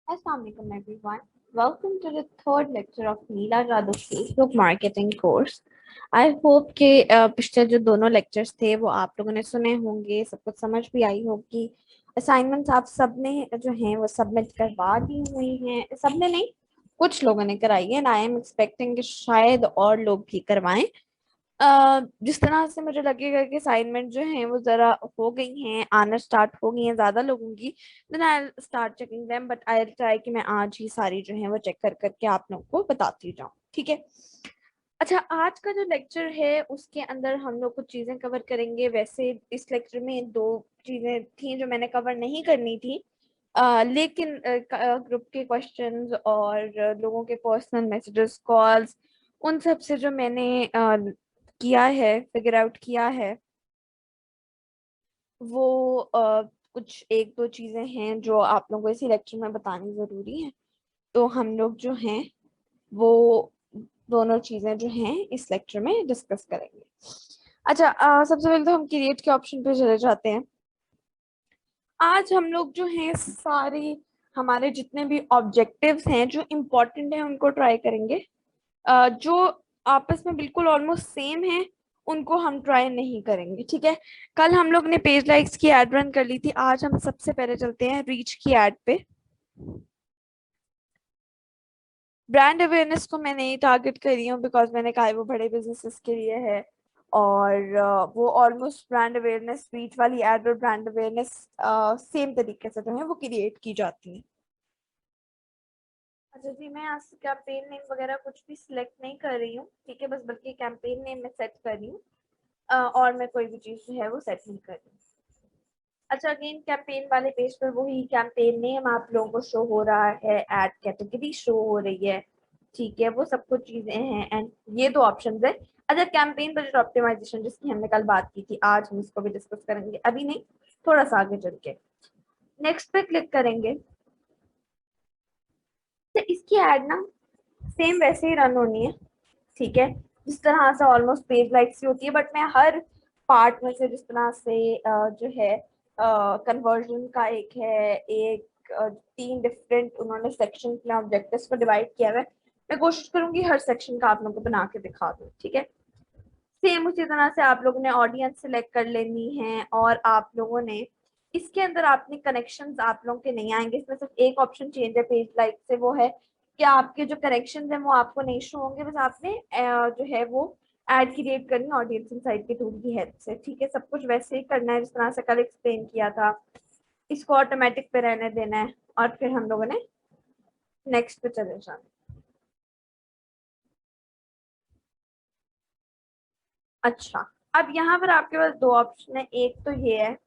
Assalamu alaikum everyone. Welcome to the third lecture of Neela Jadu's Facebook marketing course. I hope कि पिछले जो दोनों lectures थे वो आप लोगों ने सुने होंगे, सब कुछ समझ भी आई होगी। असाइनमेंट्स आप सब ने जो हैं वो सबमिट करवा दी हुई हैं, सबने नहीं, कुछ लोगों ने कराई है। आई एम एक्सपेक्टिंग कि शायद और लोग भी करवाएं। जिस तरह से मुझे लगेगा कि असाइनमेंट जो है वो जरा हो गई हैं, आना स्टार्ट हो गई हैं ज्यादा लोगों की, then I start checking them, but I try कि मैं आज ही सारी जो है वो चेक कर करके आप लोगों को बताती जाऊँ, ठीक है। अच्छा, आज का जो लेक्चर है उसके अंदर हम लोग कुछ चीजें कवर करेंगे। वैसे इस लेक्चर में दो चीजें थी जो मैंने कवर नहीं करनी थी, लेकिन ग्रुप के क्वेश्चंस और लोगों के पर्सनल मैसेजेस, कॉल्स, उन सब से जो मैंने किया है, फिगर आउट किया है, वो कुछ एक दो चीजें हैं जो आप लोगों को इसी लेक्चर में बतानी जरूरी है। तो हम लोग जो हैं वो दोनों चीजें जो हैं इस लेक्चर में डिस्कस करेंगे। अच्छा, सबसे पहले तो हम क्रिएट के ऑप्शन पे चले जाते हैं। आज हम लोग जो हैं सारी हमारे जितने भी ऑब्जेक्टिव्स हैं जो इम्पोर्टेंट हैं उनको ट्राई करेंगे। जो आपस में बिल्कुल ऑलमोस्ट सेम है उनको हम ट्राई नहीं करेंगे, ठीक है। कल हम लोग ने पेज लाइक्स की एड रन कर ली थी, आज हम सबसे पहले चलते हैं रीच की एड पे। ब्रांड अवेयरनेस को मैं नहीं टारगेट कर रही हूँ बिकॉज मैंने कहा है वो बड़े बिजनेसेस के लिए है, और वो ऑलमोस्ट ब्रांड अवेयरनेस, रीच वाली एड और ब्रांड अवेयरनेस सेम तरीके से जो है वो क्रिएट की जाती है। अच्छा जी, मैं आज कैंपेन नेम वगैरह कुछ भी सिलेक्ट नहीं कर रही हूँ, ठीक है, बस बल्कि कैंपेन नेम मैं सेट कर रही हूँ, और मैं कोई भी चीज जो है वो सेट नहीं कर रही हूँ। अच्छा, अगेन कैंपेन वाले पेज पर वही कैंपेन नेम आप लोगों को शो हो रहा है, एड कैटेगरी शो हो रही है, ठीक है, वो सब कुछ चीजें हैं। एंड ये दो ऑप्शन है। अच्छा, कैंपेन बजट ऑप्टिमाइजेशन जिसकी हमने कल बात की थी, आज हम इसको भी डिस्कस करेंगे, अभी नहीं, थोड़ा सा आगे चल के। नेक्स्ट पे क्लिक करेंगे तो इसकी एड ना सेम वैसे ही रन होनी है, ठीक है, जिस तरह से ऑलमोस्ट पेज लाइक्स ही होती है, बट मैं हर पार्ट में से जिस तरह से जो है कन्वर्जन का एक है, एक तीन डिफरेंट उन्होंने सेक्शन में ऑब्जेक्टिव्स को डिवाइड किया हुआ है, मैं कोशिश करूंगी हर सेक्शन का आप लोगों को बना के दिखा दूं, ठीक है। सेम उसी तरह से आप लोगों ने ऑडियंस सिलेक्ट कर लेनी है, और आप लोगों ने इसके अंदर आपने कनेक्शंस आप लोगों के नहीं आएंगे, इसमें सिर्फ एक ऑप्शन चेंज है पेज लाइक से, वो है कि आपके जो कनेक्शंस हैं वो आपको नहीं शो होंगे, बस आपने जो है वो एड क्रिएट करनी ऑडियंस इनसाइट के टूल की हेल्प से, ठीक है। सब कुछ वैसे ही करना है जिस तरह से कल एक्सप्लेन किया था, इसको ऑटोमेटिक पे रहने देना है, और फिर हम लोगों ने नेक्स्ट पे चले जाना। अच्छा, अब यहाँ पर आपके पास दो ऑप्शन है, एक तो ये है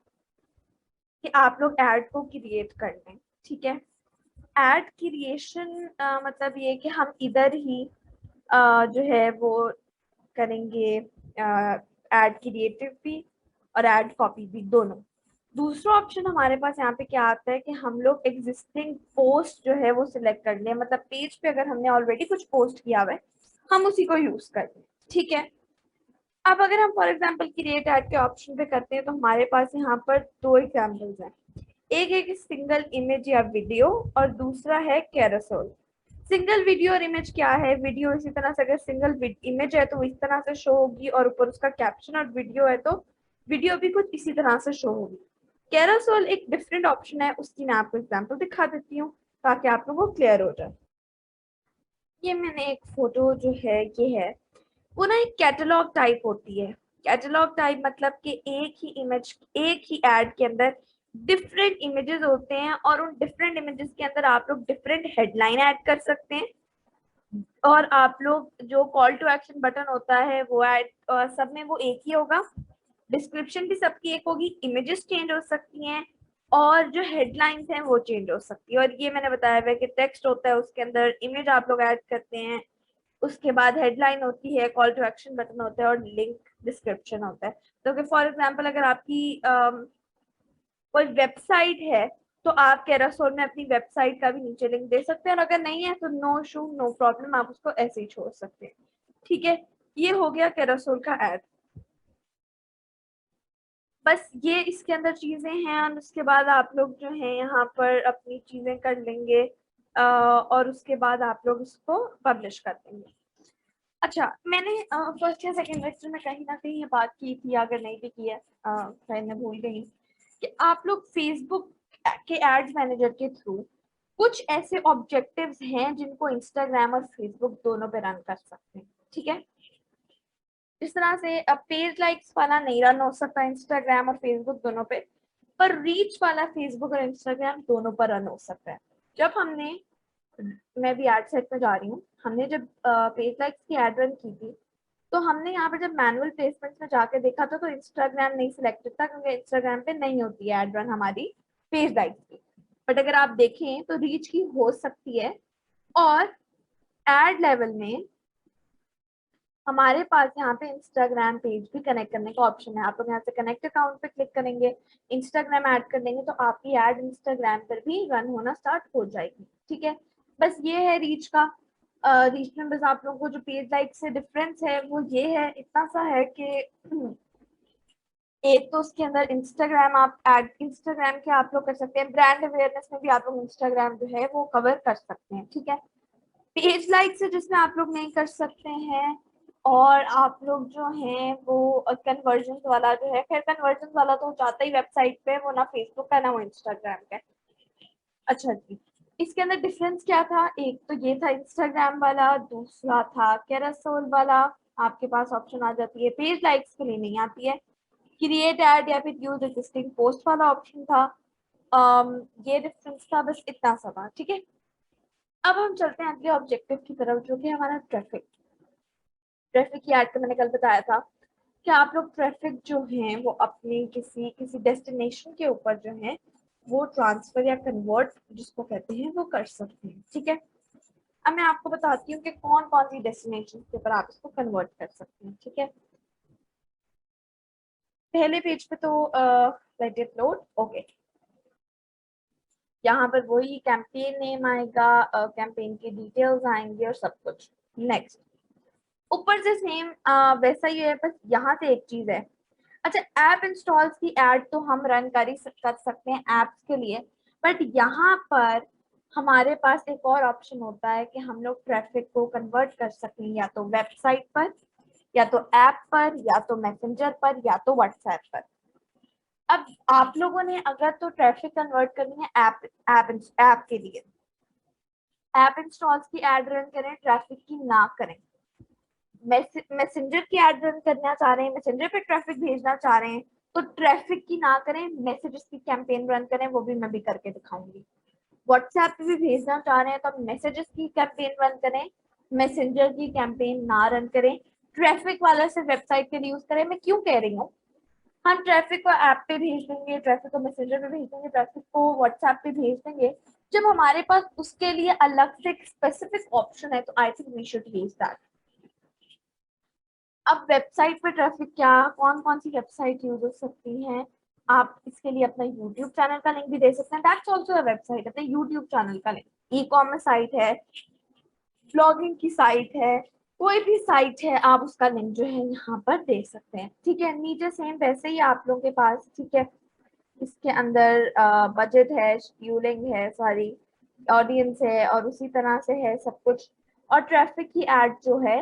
कि आप लोग ऐड को क्रिएट कर लें, ठीक है। ऐड क्रिएशन मतलब ये कि हम इधर ही जो है वो करेंगे, ऐड क्रिएटिव भी और ऐड कॉपी भी दोनों। दूसरा ऑप्शन हमारे पास यहाँ पे क्या आता है कि हम लोग एग्जिस्टिंग पोस्ट जो है वो सिलेक्ट कर लें, मतलब पेज पे अगर हमने ऑलरेडी कुछ पोस्ट किया हुआ है हम उसी को यूज कर लें, ठीक है। अब अगर हम फॉर एग्जाम्पल क्रिएट ऐड के ऑप्शन पे करते हैं तो हमारे पास यहाँ पर दो एग्जाम्पल्स हैं, एक एक सिंगल इमेज या वीडियो और दूसरा है कैरोसेल। सिंगल वीडियो और इमेज क्या है, वीडियो इसी तरह से, अगर सिंगल इमेज है तो वो इस तरह से शो होगी और ऊपर उसका कैप्शन, और वीडियो है तो वीडियो भी कुछ इसी तरह से शो होगी। कैरोसेल एक डिफरेंट ऑप्शन है, उसकी मैं आपको एग्जांपल दिखा देती हूँ ताकि आप लोगों को क्लियर हो जाए। ये मैंने एक फोटो जो है ये है, वो ना एक कैटलॉग टाइप होती है। कैटलॉग टाइप मतलब कि एक ही इमेज, एक ही एड के अंदर डिफरेंट इमेजेस होते हैं, और उन डिफरेंट इमेजेस के अंदर आप लोग डिफरेंट हेडलाइन ऐड कर सकते हैं, और आप लोग जो कॉल टू एक्शन बटन होता है वो ऐड, सब में वो एक ही होगा, डिस्क्रिप्शन भी सबकी एक होगी, इमेजेस चेंज हो सकती हैं, और जो हेडलाइंस हैं वो चेंज हो सकती है। और ये मैंने बताया हुआ है कि टेक्स्ट होता है, उसके अंदर इमेज आप लोग ऐड करते हैं, उसके बाद हेडलाइन होती है, कॉल टू एक्शन बटन होता है, और लिंक डिस्क्रिप्शन होता है। तो फॉर एग्जाम्पल अगर आपकी कोई वेबसाइट है तो आप कैरासोल में अपनी वेबसाइट का भी नीचे लिंक दे सकते हैं, और अगर नहीं है तो नो इशू, नो प्रॉब्लम, आप उसको ऐसे ही छोड़ सकते हैं, ठीक है। ये हो गया कैरासोल का ऐड। बस ये इसके अंदर चीजें हैं, और उसके बाद आप लोग जो है यहाँ पर अपनी चीजें कर लेंगे। और उसके बाद आप लोग उसको पब्लिश कर देंगे। अच्छा, मैंने फर्स्ट या सेकेंड लेक्चर में कहीं ना कहीं ये बात की थी, अगर नहीं भी की है शायद मैं भूल गई, कि आप लोग फेसबुक के एड्स मैनेजर के थ्रू कुछ ऐसे ऑब्जेक्टिव्स हैं जिनको इंस्टाग्राम और फेसबुक दोनों पे रन कर सकते हैं, ठीक है। इस तरह से अब पेज लाइक्स वाला नहीं रन हो सकता इंस्टाग्राम और फेसबुक दोनों पे, पर रीच वाला फेसबुक और इंस्टाग्राम दोनों पर रन हो सकता है। जब हमने, मैं भी एड सेट में जा रही हूँ, हमने जब पेज लाइक्स की एड रन की थी, तो हमने यहाँ पर जब मैनुअल प्लेसमेंट में जाके देखा था तो इंस्टाग्राम नहीं सिलेक्टेड था, क्योंकि इंस्टाग्राम पे नहीं होती है एड रन हमारी पेज लाइक्स की। बट अगर आप देखें तो रीच की हो सकती है, और एड लेवल में हमारे पास यहाँ पे इंस्टाग्राम पेज भी कनेक्ट करने का ऑप्शन है। आप लोग यहाँ से कनेक्ट अकाउंट पे क्लिक करेंगे, इंस्टाग्राम ऐड कर देंगे, तो आपकी ऐड इंस्टाग्राम पर भी रन होना स्टार्ट हो जाएगी, ठीक है। बस ये है रीच का। रीच में बस आप लोगों को जो पेज लाइक से डिफरेंस है वो ये है, इतना सा है कि एक तो उसके अंदर इंस्टाग्राम आप ऐड इंस्टाग्राम के आप लोग कर सकते हैं, ब्रांड अवेयरनेस में भी आप लोग इंस्टाग्राम जो है वो कवर कर सकते हैं, ठीक है। पेज लाइक से जिसमें आप लोग नहीं कर सकते हैं, और आप लोग जो हैं वो कन्वर्जन वाला जो है, खैर कन्वर्जन वाला तो जाता ही वेबसाइट पे, वो ना फेसबुक का ना वो इंस्टाग्राम का। अच्छा जी, इसके अंदर डिफरेंस क्या था, एक तो ये था इंस्टाग्राम वाला, दूसरा था कैरासोल वाला। आपके पास ऑप्शन आ जाती है, पेज लाइक्स के लिए नहीं आती है। क्रिएट एड या फिर यूज एग्जिस्टिंग पोस्ट वाला ऑप्शन था। ये डिफरेंस था, बस इतना सा था, ठीक है। अब हम चलते हैं अगले ऑब्जेक्टिव की तरफ, जो कि हमारा ट्रैफिक। ट्रैफिक की ऐड तो मैंने कल बताया था कि आप लोग ट्रैफिक जो है वो अपने किसी किसी डेस्टिनेशन के ऊपर जो है वो ट्रांसफर या कन्वर्ट जिसको कहते हैं वो कर सकते हैं, ठीक है। अब मैं आपको बताती हूँ कि कौन कौन सी डेस्टिनेशन के ऊपर आप इसको कन्वर्ट कर सकते हैं, ठीक है। पहले पेज पे तो लेट इट लोड, ओके। यहाँ पर वही कैंपेन नेम आएगा, कैंपेन की डिटेल्स आएंगे और सब कुछ। नेक्स्ट, ऊपर से सेम वैसा ही है, बस यहाँ से एक चीज है। अच्छा, ऐप इंस्टॉल्स की ऐड तो हम रन कर सकते हैं ऐप्स के लिए, बट यहाँ पर हमारे पास एक और ऑप्शन होता है कि हम लोग ट्रैफिक को कन्वर्ट कर सकते हैं, या तो वेबसाइट पर, या तो ऐप पर, या तो मैसेंजर पर, या तो व्हाट्सएप पर। अब आप लोगों ने अगर तो ट्रैफिक कन्वर्ट करनी है ऐप ऐप ऐप के लिए, ऐप इंस्टॉल्स की ऐड रन करें, ट्रैफिक की ना करें। मैसेंजर की ऐड रन करना चाह रहे हैं, मैसेंजर पे ट्रैफिक भेजना चाह रहे हैं, तो ट्रैफिक की ना करें, मैसेजेस की कैंपेन रन करें, वो भी मैं भी करके दिखाऊंगी। व्हाट्सएप पे भी भेजना चाह रहे हैं तो आप मैसेजेस की कैंपेन रन करें, मैसेंजर की कैंपेन ना रन करें। ट्रैफिक वाला से वेबसाइट के लिए यूज करें। मैं क्यों कह रही हूँ, हम ट्रैफिक को ऐप पे भेज देंगे, ट्रैफिक को मैसेंजर पे भेज देंगे, ट्रैफिक को व्हाट्सएप पे भेज देंगे, जब हमारे पास उसके लिए अलग से एक स्पेसिफिक ऑप्शन है, तो I think we should use that. अब वेबसाइट पे ट्रैफिक क्या, कौन कौन सी वेबसाइट यूज हो सकती हैं, आप इसके लिए अपना यूट्यूब चैनल का लिंक भी दे सकते हैं, दैट्स आल्सो अ वेबसाइट, अपने यूट्यूब चैनल का लिंक। ई कॉमर्स साइट है, ब्लॉगिंग की साइट है, कोई भी साइट है, आप उसका लिंक जो है यहाँ पर दे सकते हैं, ठीक है। नीचे सेम वैसे ही आप लोगों के पास, ठीक है, इसके अंदर बजट है, शेड्यूलिंग है, सारी ऑडियंस है, और उसी तरह से है सब कुछ। और ट्रैफिक की एड जो है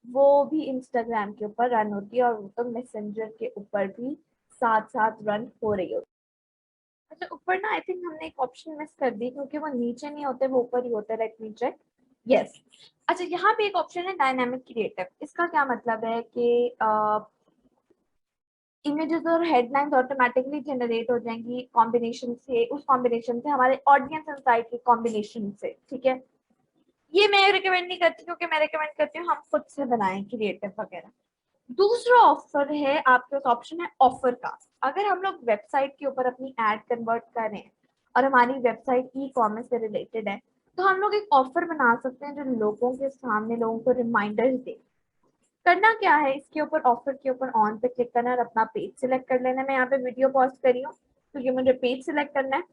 वो भी इंस्टाग्राम के ऊपर रन होती है, और वो तो मैसेंजर के ऊपर भी साथ साथ रन हो रही होती है। अच्छा, ऊपर ना आई थिंक हमने एक ऑप्शन मिस कर दी, क्योंकि वो नीचे नहीं होते, वो ऊपर ही होते हैं, लेट मी चेक। यस, अच्छा, यहाँ पे एक ऑप्शन है डायनामिक क्रिएटिव। इसका क्या मतलब है कि इमेजेस और हेडलाइंस ऑटोमेटिकली जनरेट हो जाएंगी कॉम्बिनेशन से, उस कॉम्बिनेशन से, हमारे ऑडियंस इनसाइट के कॉम्बिनेशन से, ठीक है। ये मैं रिकमेंड नहीं करती, क्योंकि मैं रिकमेंड करती हूँ हम खुद से बनाएं क्रिएटिव वगैरह। दूसरा ऑफर है, आपके पास ऑप्शन है ऑफर का। अगर हम लोग वेबसाइट के ऊपर अपनी एड कन्वर्ट कर रहे हैं और हमारी वेबसाइट ई कॉमर्स से रिलेटेड है, तो हम लोग एक ऑफर बना सकते हैं जो लोगों के सामने लोगों को रिमाइंडर्स दे। करना क्या है, इसके ऊपर ऑफर के ऊपर ऑन पे क्लिक करना है और अपना पेज सिलेक्ट कर लेना है। मैं यहाँ पे वीडियो पॉज करी हूँ क्योंकि मुझे पेज सिलेक्ट करना है।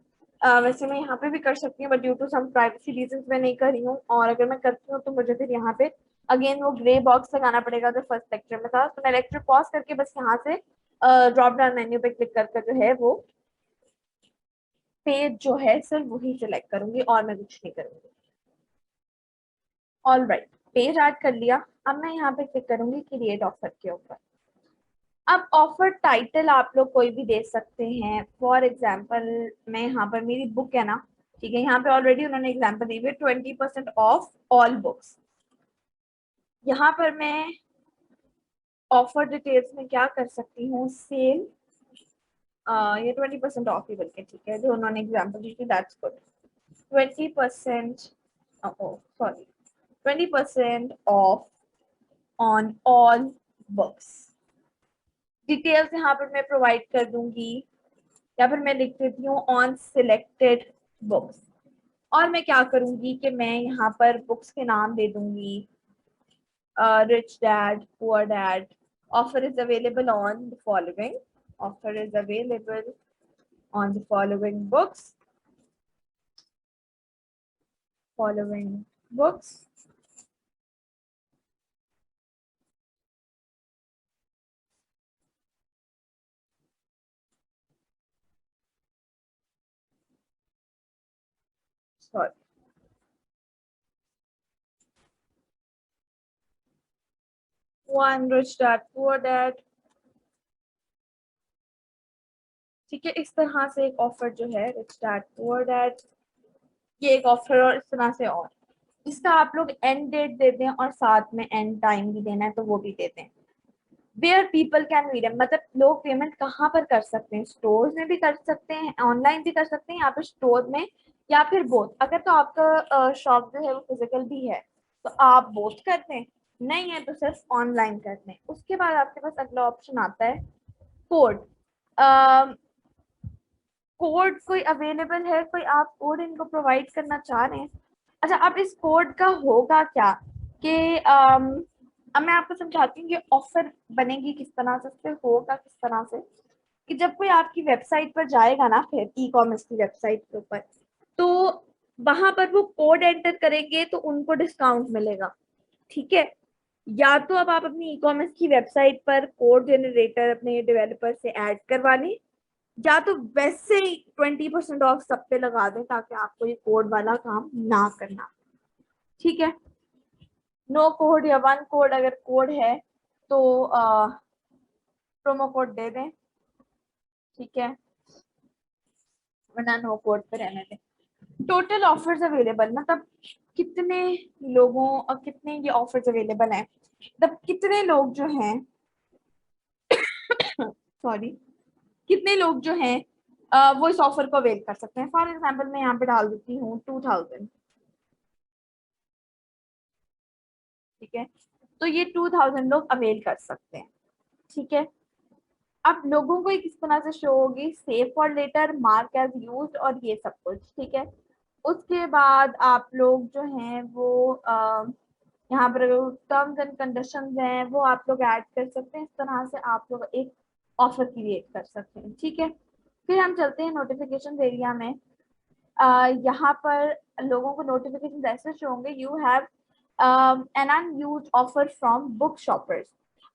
वैसे मैं यहाँ पे भी कर सकती हूँ, but due to some privacy reasons मैं नहीं कर रही हूँ, और अगर मैं करती हूँ तो मुझे फिर यहाँ पे अगेन वो ग्रे बॉक्स लगाना पड़ेगा जो फर्स्ट लेक्चर में था। तो मैं लेक्चर पॉज करके बस यहाँ से ड्रॉप डाउन मेन्यू पे क्लिक करके जो है वो पेज जो है सिर्फ वही सिलेक्ट करूंगी, और मैं कुछ नहीं करूंगी। ऑलराइट, पेज ऐड कर लिया। अब मैं यहाँ पे क्लिक करूंगी क्रिएट ऑफर के ऊपर। अब ऑफर टाइटल आप लोग कोई भी दे सकते हैं। फॉर एग्जाम्पल मैं यहाँ पर, मेरी बुक है ना, ठीक है, यहाँ पे ऑलरेडी उन्होंने एग्जाम्पल दी हुई है 20% ऑफ ऑल बुक्स। यहाँ पर मैं ऑफर डिटेल्स में क्या कर सकती हूँ, सेल, ये 20% ऑफ ही बल्कि, ठीक है, जो उन्होंने एग्जाम्पल दी थी, that's good. 20%, sorry, 20% of on all books. Details यहाँ पर मैं प्रोवाइड कर दूंगी, या फिर मैं लिख देती हूँ ऑन सिलेक्टेड बुक्स। और मैं क्या करूंगी कि मैं यहाँ पर बुक्स के नाम दे दूंगी, rich dad, poor dad. Offer is available on the following, offer is available on the following books. Sorry. One rich dad, poor dad. ठीक है, इस तरह से एक ऑफर जो है, रिच डैड पुअर डैड, ये एक ऑफर, और इस तरह से और इसका आप लोग एंड डेट दे दें और साथ में एंड टाइम भी देना है तो वो भी देते हैं। वेयर पीपल कैन रीडम, मतलब लोग पेमेंट कहाँ पर कर सकते हैं, स्टोर्स में भी कर सकते हैं, ऑनलाइन भी कर सकते हैं, यहाँ पर स्टोर में, या फिर बोथ। अगर तो आपका शॉप जो है वो फिजिकल भी है तो आप बोथ करते हैं, नहीं है तो सिर्फ ऑनलाइन करते हैं। उसके बाद आपके पास अगला ऑप्शन आता है कोड। कोड कोई अवेलेबल है, कोई आप कोड इनको प्रोवाइड करना चाह रहे हैं। अच्छा, अब इस कोड का होगा क्या कि अब मैं आपको समझाती हूँ कि ऑफर बनेगी किस तरह से, फिर होगा किस तरह से, कि जब कोई आपकी वेबसाइट पर जाएगा ना, फिर ई कॉमर्स की वेबसाइट के ऊपर, तो वहां पर वो कोड एंटर करेंगे तो उनको डिस्काउंट मिलेगा, ठीक है। या तो अब आप अपनी ई कॉमर्स की वेबसाइट पर कोड जनरेटर अपने डेवलपर से ऐड करवा लें, या तो वैसे ही 20% ऑफ सब पे लगा दें ताकि आपको ये कोड वाला काम ना करना, ठीक है। नो कोड या वन कोड, अगर कोड है तो प्रोमो कोड दे दें, ठीक है, वरना नो कोड पे रहने दें। टोटल ऑफर्स अवेलेबल, मतलब कितने लोगों और कितने ये ऑफर्स अवेलेबल हैं, मतलब कितने लोग जो हैं सॉरी, कितने लोग जो हैं वो इस ऑफर को अवेल कर सकते हैं। फॉर एग्जाम्पल मैं यहाँ पे डाल देती हूँ 2000, ठीक है, तो ये 2000 लोग अवेल कर सकते हैं, ठीक है। अब लोगों को ये किस तरह से शो होगी, save for later, mark as used और ये सब कुछ, ठीक है। उसके बाद आप लोग जो हैं वो यहाँ पर टर्म्स एंड कंडीशंस हैं वो आप लोग ऐड कर सकते हैं। इस तरह से आप लोग एक ऑफर क्रिएट कर सकते हैं, ठीक है। फिर हम चलते हैं नोटिफिकेशन एरिया में। यहाँ पर लोगों को नोटिफिकेशन ऐसे शो होंगे, you have an unused offer from book shoppers.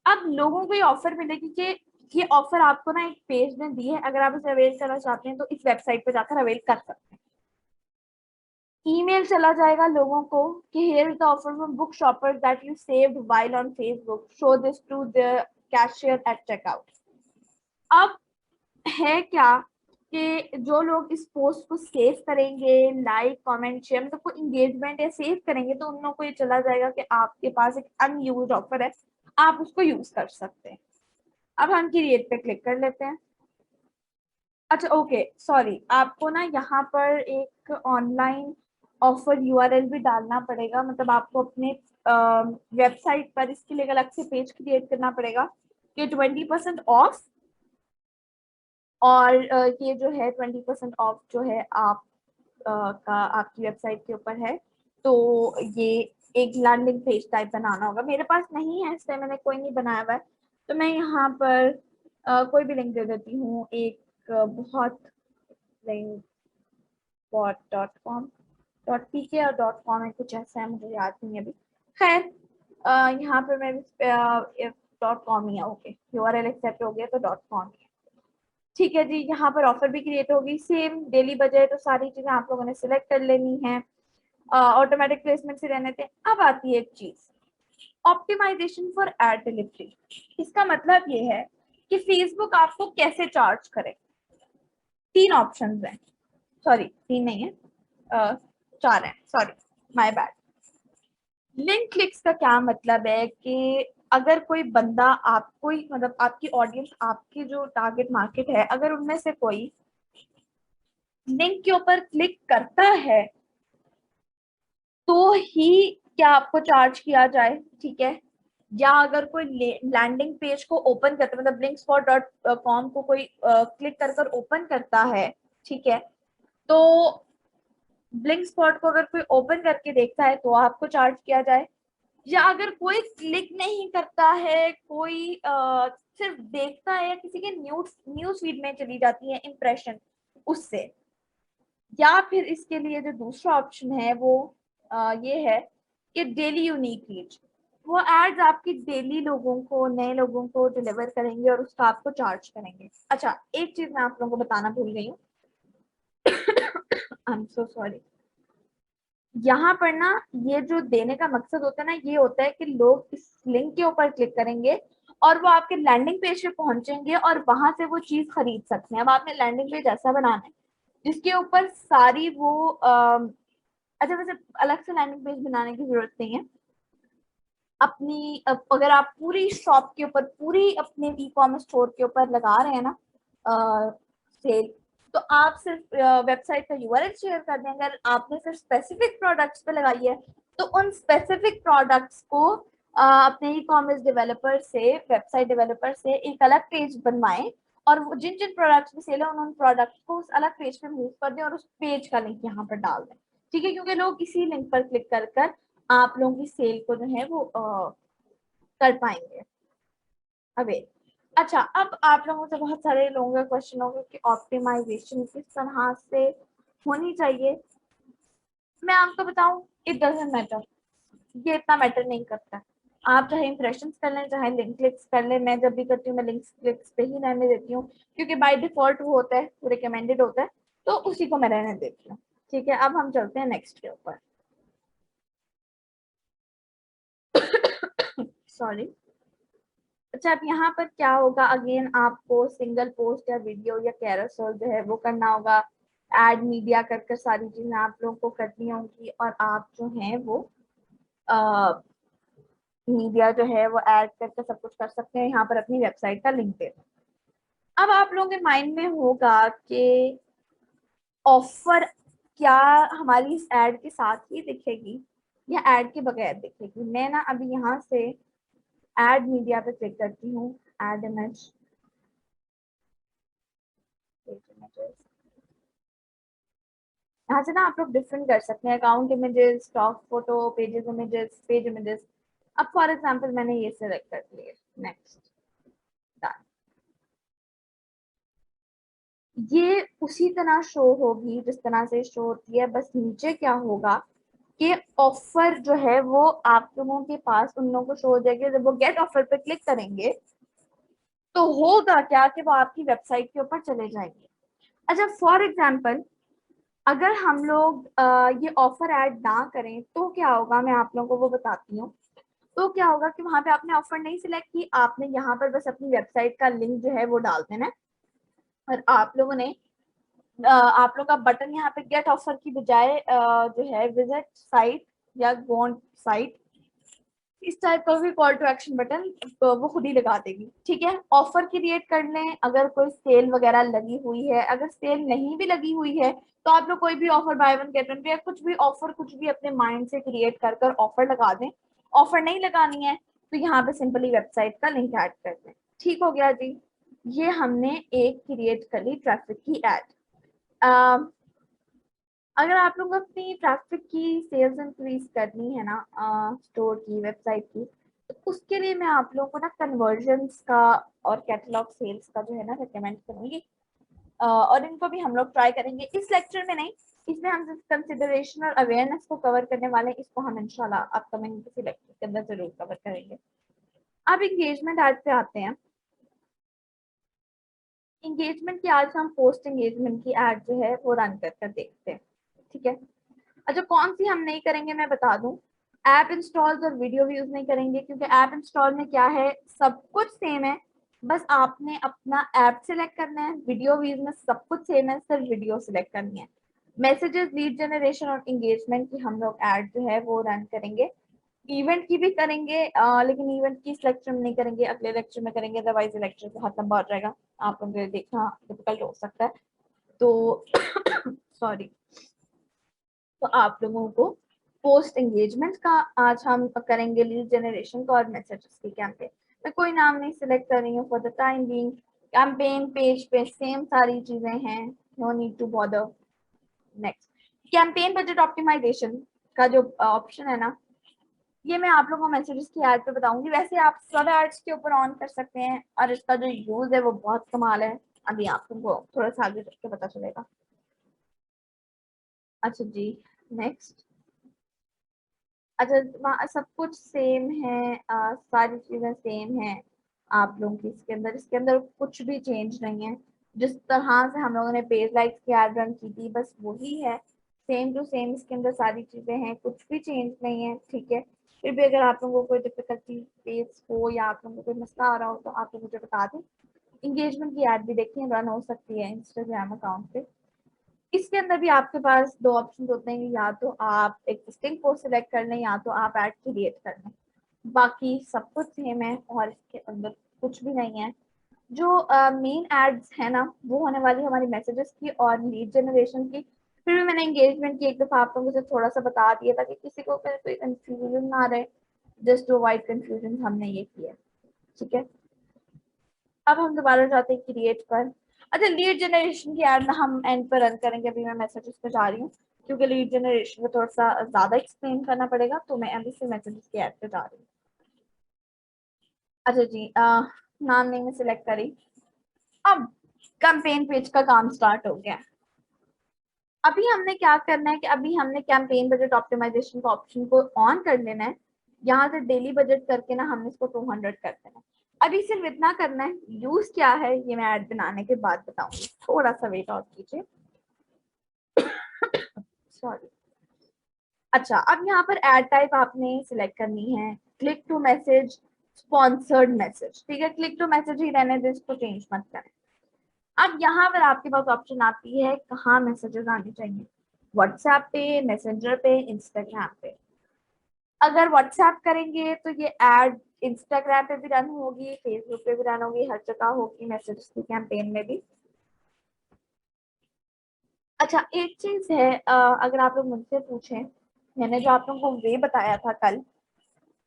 अब लोगों को ये ऑफर मिलेगी कि ये ऑफर आपको ना एक पेज में दी है, अगर आप इसे अवेल करना चाहते हैं तो इस वेबसाइट पर जाकर अवेल कर सकते हैं। ईमेल चला जाएगा लोगों को कि here is the offer from book shoppers that you saved while on Facebook, show this to the cashier at checkout. अब है क्या कि जो लोग इस पोस्ट को सेव करेंगे, लाइक कमेंट शेयर, मतलब कोई इंगेजमेंट या सेव करेंगे, तो उन लोगों को ये चला जाएगा कि आपके पास एक अनयूज्ड ऑफर है, आप उसको यूज कर सकते हैं। अब हम क्रिएट पे क्लिक कर लेते हैं। अच्छा ओके, सॉरी, आपको ना यहाँ पर एक ऑनलाइन ऑफर यूआरएल भी डालना पड़ेगा, मतलब आपको अपने वेबसाइट पर इसके लिए अलग से पेज क्रिएट करना पड़ेगा कि 20% ऑफ, और ये जो है 20% ऑफ जो है आप का आपकी वेबसाइट के ऊपर है, तो ये एक लैंडिंग पेज टाइप बनाना होगा। मेरे पास नहीं है इसलिए मैंने कोई नहीं बनाया हुआ है, तो मैं यहाँ पर कोई भी लिंक दे देती हूँ, एक बहुत लिंक bot.com, .pk और .com है, कुछ ऐसा है, मुझे याद नहीं है अभी। खैर यहाँ पर मैं .com ही है, ओके, यूआरएल एक्सेप्ट हो गया तो .com ही है, ठीक है जी। यहाँ पर ऑफर भी क्रिएट होगी, सेम डेली बजट, तो सारी चीजें आप लोगों ने सिलेक्ट कर लेनी है। ऑटोमेटिक प्लेसमेंट से रहने थे। अब आती है एक चीज, ऑप्टिमाइजेशन फॉर एड डिलीवरी। इसका मतलब ये है कि फेसबुक आपको कैसे चार्ज करे। तीन ऑप्शंस हैं, सॉरी तीन नहीं है, चार हैं, sorry my bad. Link clicks का क्या मतलब है कि अगर कोई बंदा आपको ही, मतलब आपकी ऑडियंस, आपकी जो टारगेट मार्केट है, अगर उनमें से कोई लिंक के ऊपर क्लिक करता है तो ही क्या आपको चार्ज किया जाए, ठीक है। या अगर कोई लैंडिंग पेज को ओपन करता है, मतलब linkspot.com को कोई क्लिक कर कर ओपन करता है, ठीक है, तो ब्लिंक स्पॉट को अगर कोई ओपन करके देखता है तो आपको चार्ज किया जाए। या अगर कोई क्लिक नहीं करता है, कोई सिर्फ देखता है, या किसी के न्यूज न्यूज फीड में चली जाती है इंप्रेशन उससे। या फिर इसके लिए जो दूसरा ऑप्शन है वो ये है कि डेली यूनिक रीच, वो एड्स आपकी डेली लोगों को, नए लोगों को डिलीवर करेंगे और उसका आपको चार्ज करेंगे। अच्छा, एक चीज मैं आप लोगों को बताना भूल गई हूँ, आई एम सो सॉरी। यहाँ पर ना, ये जो देने का मकसद होता है ना, ये होता है कि लोग इस लिंक के ऊपर क्लिक करेंगे और वो आपके लैंडिंग पेज पे पहुंचेंगे और वहां से वो चीज खरीद सकते हैं। अब आपने लैंडिंग पेज ऐसा बनाना है जिसके ऊपर सारी वो अच्छा, वैसे अलग से लैंडिंग पेज बनाने की जरूरत नहीं है। अपनी अगर आप पूरी शॉप के ऊपर, पूरी अपने ई कॉमर्स स्टोर के ऊपर लगा रहे हैं ना सेल, तो आप सिर्फ वेबसाइट का यूआरएल शेयर कर दें। अगर आपने सिर्फ स्पेसिफिक प्रोडक्ट्स पे लगाई है तो उन स्पेसिफिक प्रोडक्ट्स को अपने ई कॉमर्स डेवलपर से, वेबसाइट डेवलपर से एक अलग पेज बनवाएं, और वो जिन जिन प्रोडक्ट्स में सेल है उन प्रोडक्ट्स को उस अलग पेज पे मूव कर दें और उस पेज का लिंक यहाँ पर डाल दें, ठीक है। क्योंकि लोग इसी लिंक पर क्लिक कर कर आप लोगों की सेल को जो है वो कर पाएंगे। अबे, अच्छा, अब आप लोगों से बहुत सारे लोगों का क्वेश्चन होगा कि ऑप्टिमाइजेशन किस तरह से होनी चाहिए। मैं आपको बताऊं, इट डजेंट मैटर, ये इतना मैटर नहीं करता। आप चाहे इंप्रेशन कर लें, चाहे लिंक क्लिक्स कर लें, मैं जब भी करती हूँ मैं लिंक क्लिक्स पे ही रहने देती हूँ, क्योंकि बाय डिफॉल्ट वो होता है, वो रिकमेंडेड होता है, तो उसी को मैं रहने देती हूँ। ठीक है, अब हम चलते हैं नेक्स्ट के ऊपर। सॉरी। अच्छा, अब यहाँ पर क्या होगा, अगेन आपको सिंगल पोस्ट या वीडियो या कैरोसेल जो है वो करना होगा। एड मीडिया कर कर सारी चीजें आप लोगों को करनी होंगी, और आप जो है वो मीडिया जो है वो ऐड करके सब कुछ कर सकते हैं। यहाँ पर अपनी वेबसाइट का लिंक दे। अब आप लोगों के माइंड में होगा कि ऑफर क्या हमारी इस एड के साथ ही दिखेगी या एड के बगैर दिखेगी। मैं ना अभी यहाँ से एड मीडिया पे क्लिक करती हूँ, एड इमेज, यहाँ से ना आप लोग डिफरेंट कर सकते हैं, account images, stock photo, pages images, page images. अब फॉर एग्जांपल मैंने ये सिलेक्ट कर लिया, नेक्स्ट, डन। ये उसी तरह शो होगी जिस तरह से शो होती है, बस नीचे क्या होगा कि ऑफर जो है वो आप लोगों के पास उन लोगों को शो हो जाएगी। जब वो गेट ऑफर पे क्लिक करेंगे तो होगा क्या कि वो आपकी वेबसाइट के ऊपर चले जाएंगे। अच्छा, फॉर एग्जाम्पल अगर हम लोग ये ऑफर ऐड ना करें तो क्या होगा, मैं आप लोगों को वो बताती हूँ। तो क्या होगा कि वहां पे आपने ऑफर नहीं सिलेक्ट की, आपने यहाँ पर बस अपनी वेबसाइट का लिंक जो है वो डाल देना है, और आप लोगों ने आप लोग का बटन यहाँ पे गेट ऑफर की बजाय जो है विजिट साइट या गो ऑन साइट, इस टाइप का भी कॉल टू एक्शन बटन वो खुद ही लगा देगी, ठीक है। ऑफर क्रिएट कर लें, अगर कोई सेल वगैरह लगी हुई है, अगर सेल नहीं भी लगी हुई है तो आप लोग कोई भी offer, by one get one पे, या कुछ भी ऑफर, कुछ भी अपने माइंड से क्रिएट कर कर ऑफर लगा दें। ऑफर नहीं लगानी है तो यहाँ पे सिंपली वेबसाइट का लिंक ऐड कर दें, ठीक हो गया जी। ये हमने एक क्रिएट कर ली ट्रैफिक की एड। अगर आप लोग अपनी ट्रैफिक की सेल्स इंक्रीज करनी है ना, स्टोर की, वेबसाइट की, तो उसके लिए मैं आप लोगों को ना कन्वर्जन्स का और कैटलॉग सेल्स का जो है ना रेकमेंड करूंगी। और इनको भी हम लोग ट्राई करेंगे इस लेक्चर में नहीं, इसमें हम सिर्फ कंसिडरेशन और अवेयरनेस को कवर करने वाले हैं। इसको हम इंशाल्लाह अपकमिंग किसी लेक्चर के अंदर जरूर कवर करेंगे। अब इंगेजमेंट एड पे आते हैं। इंगेजमेंट की आज हम पोस्ट इंगेजमेंट की एड जो है वो रन कर कर देखते हैं, ठीक है। अच्छा, कौन सी हम नहीं करेंगे मैं बता दूं, ऐप इंस्टॉल और वीडियो व्यूज नहीं करेंगे, क्योंकि ऐप इंस्टॉल में क्या है, सब कुछ सेम है, बस आपने अपना ऐप सिलेक्ट करना है। वीडियो व्यूज में सब कुछ सेम है, सिर्फ वीडियो सिलेक्ट करनी है। मैसेजेस, लीड जनरेशन और एंगेजमेंट की हम लोग ऐड जो है वो रन करेंगे। इवेंट की भी करेंगे, लेकिन इवेंट की इस लेक्चर में नहीं करेंगे, अगले लेक्चर में करेंगे, अदरवाइज लेक्चर बहुत लंबा हो जाएगा, आप लोगों के लिए देखना डिफिकल्ट हो सकता है। तो सॉरी, तो आप लोगों को पोस्ट एंगेजमेंट का आज हम करेंगे, लीड जनरेशन का और मैसेजेस की कैंपेन। मैं कोई नाम नहीं सिलेक्ट कर रही हूँ for the time being. Campaign page पे सेम सारी चीजें हैं, no need to bother. Next, campaign budget optimization का जो ऑप्शन है ना, ये मैं आप लोगों को मैसेजेस की ऐड पे बताऊंगी। वैसे आप सब एड्स के ऊपर ऑन कर सकते हैं और इसका जो यूज है वो बहुत कमाल है, अभी आप लोगों को थोड़ा सा आगे चल के पता चलेगा। अच्छा जी, नेक्स्ट। अच्छा, सब कुछ सेम है, सारी चीजें सेम है आप लोगों की। इसके अंदर कुछ भी चेंज नहीं है। जिस तरह से हम लोगों ने पेज लाइक्स की एड रन की थी बस वही है, सेम टू सेम इसके अंदर सारी चीजें हैं, कुछ भी चेंज नहीं है, ठीक है। फिर भी अगर आप लोगों को कोई डिफिकल्टी फेस हो या आप लोगों को कोई मसला आ रहा हो तो आप लोग मुझे बता दें। इंगेजमेंट की एड भी देखिए रन हो सकती है इंस्टाग्राम अकाउंट पे। इसके अंदर भी आपके पास दो ऑप्शन होते हैं, या तो आप एग्जिस्टिंग पोस्ट सिलेक्ट कर लें या तो आप ऐड क्रिएट कर लें। बाकी सब कुछ सेम है और इसके अंदर कुछ भी नहीं है। जो मेन एड्स है ना वो होने वाली हमारी मैसेजेस की और लीड जनरेशन की। फिर भी मैंने एंगेजमेंट की एक दफा आप लोगों से थोड़ा सा बता दिया था कि किसी को कोई कंफ्यूजन ना रहे, जस्ट टू अवॉइड कंफ्यूजन हमने ये किया, ठीक है। अब हम दोबारा जाते हैं क्रिएट पर। अच्छा, लीड जनरेशन की ऐड ना हम एंड पर रन करेंगे, अभी मैं मैसेजेस पे जा रही हूँ क्योंकि लीड जनरेशन को थोड़ा सा ज्यादा एक्सप्लेन करना पड़ेगा, तो मैं अभी से मैसेजेस की ऐड पे जा रही हूँ। अच्छा जी, नाम नहीं मैं सिलेक्ट करी। अब कैंपेन पेज का काम स्टार्ट हो गया। अभी हमने क्या करना है कि अभी हमने कैंपेन बजट ऑप्टिमाइजेशन का ऑप्शन को ऑन कर लेना है। यहाँ से डेली बजट करके ना हमने इसको 200 कर देना है। अभी सिर्फ इतना करना है, यूज क्या है ये मैं ऐड बनाने के बाद बताऊंगी, थोड़ा सा वेट आउट कीजिए, सॉरी। अच्छा, अब यहाँ पर एड टाइप आपने सिलेक्ट करनी है, click to message, sponsored message, ठीक है। क्लिक टू मैसेज ही रहने दें, इसको चेंज मत करें। अब यहाँ पर आपके पास ऑप्शन आती है कहाँ मैसेजेस आने चाहिए, व्हाट्सएप पे, मैसेंजर पे, इंस्टाग्राम पे। अगर व्हाट्सएप करेंगे तो ये एड इंस्टाग्राम पे भी रन होगी, फेसबुक पे भी रन होगी, हर जगह होगी मैसेजेस की कैंपेन में भी। अच्छा, एक चीज है, अगर आप लोग मुझसे पूछें, मैंने जो आप लोगों को वे बताया था कल,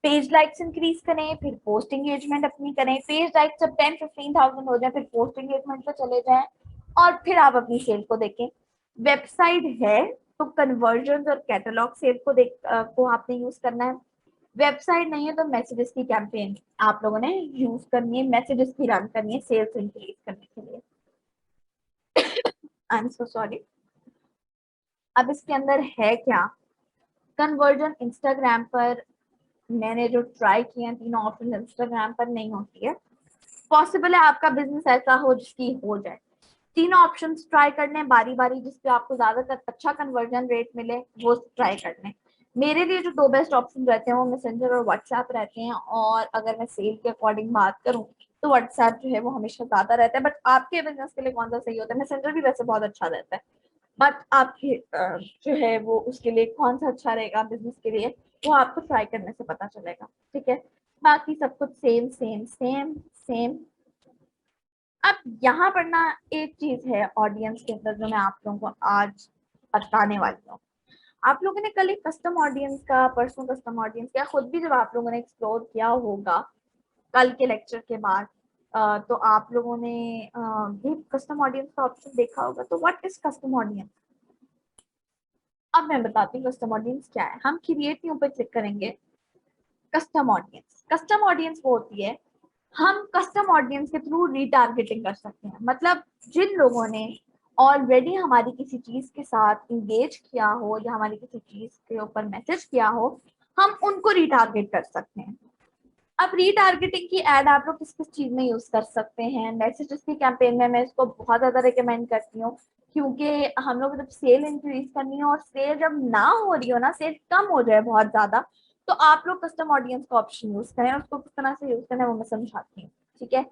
पेज लाइक्स इंक्रीज करें, फिर पोस्ट एंगेजमेंट अपनी करें, पेज लाइक जब 10-15,000 हो जाए फिर पोस्ट एंगेजमेंट पे चले जाएं और फिर आप अपनी सेल को देखें। वेबसाइट है तो कन्वर्जन और कैटलॉग सेल को को आपने यूज करना है। वेबसाइट नहीं है तो मैसेजेस की कैंपेन आप लोगों ने यूज करनी है, मैसेजेस की रन करनी है सेल्स इंक्रीज करने के लिए। I am so sorry. अब इसके अंदर है क्या, कन्वर्जन इंस्टाग्राम पर मैंने जो ट्राई किए हैं तीनों ऑप्शन इंस्टाग्राम पर नहीं होती है। पॉसिबल है आपका बिजनेस ऐसा हो जिसकी हो जाए। तीनों ऑप्शंस ट्राई कर लें बारी बारी, जिसपे आपको ज्यादातर अच्छा कन्वर्जन रेट मिले वो ट्राई कर लें। मेरे लिए जो दो बेस्ट ऑप्शन रहते हैं वो मैसेंजर और व्हाट्सएप रहते हैं, और अगर मैं सेल के अकॉर्डिंग बात करूँ तो व्हाट्सएप जो है वो हमेशा ज्यादा रहता है, बट आपके बिजनेस के लिए कौन सा सही होता है, मैसेंजर भी वैसे बहुत अच्छा रहता है, बट आपके जो है वो उसके लिए कौन सा अच्छा रहेगा बिजनेस के लिए वो आपको ट्राई करने से पता चलेगा, ठीक है। बाकी सब कुछ सेम सेम सेम सेम। अब यहाँ पर ना एक चीज है ऑडियंस के अंदर जो मैं आप लोगों को आज बताने वाली हूँ। आप लोगों ने कल एक कस्टम ऑडियंस का, परसों कस्टम ऑडियंस का, खुद भी जब आप लोगों ने एक्सप्लोर किया होगा कल के लेक्चर के बाद, तो आप लोगों ने भी कस्टम ऑडियंस का ऑप्शन देखा होगा। तो व्हाट इज कस्टम ऑडियंस, अब मैं बताती हूँ कस्टम ऑडियंस क्या है। हम क्रिएट न्यू पे क्लिक करेंगे। कस्टम ऑडियंस वो होती है, हम कस्टम ऑडियंस के थ्रू रीटारगेटिंग कर सकते हैं। मतलब जिन लोगों ने ऑलरेडी हमारी किसी चीज के साथ इंगेज किया हो या हमारी किसी चीज के ऊपर मैसेज किया हो, हम उनको रीटारगेट कर सकते हैं। अब रीटारगेटिंग की एड आप लोग किस किस चीज में यूज कर सकते हैं, मैसेजेस की कैंपेन में मैं इसको बहुत ज्यादा रिकमेंड करती हूँ। क्योंकि हम लोग जब सेल इंक्रीज करनी है और सेल जब ना हो रही हो ना, सेल कम हो जाए बहुत ज्यादा, तो आप लोग कस्टम ऑडियंस का ऑप्शन यूज करें। उसको किस तरह से यूज करना है वो मैं समझाती हूँ, ठीक है।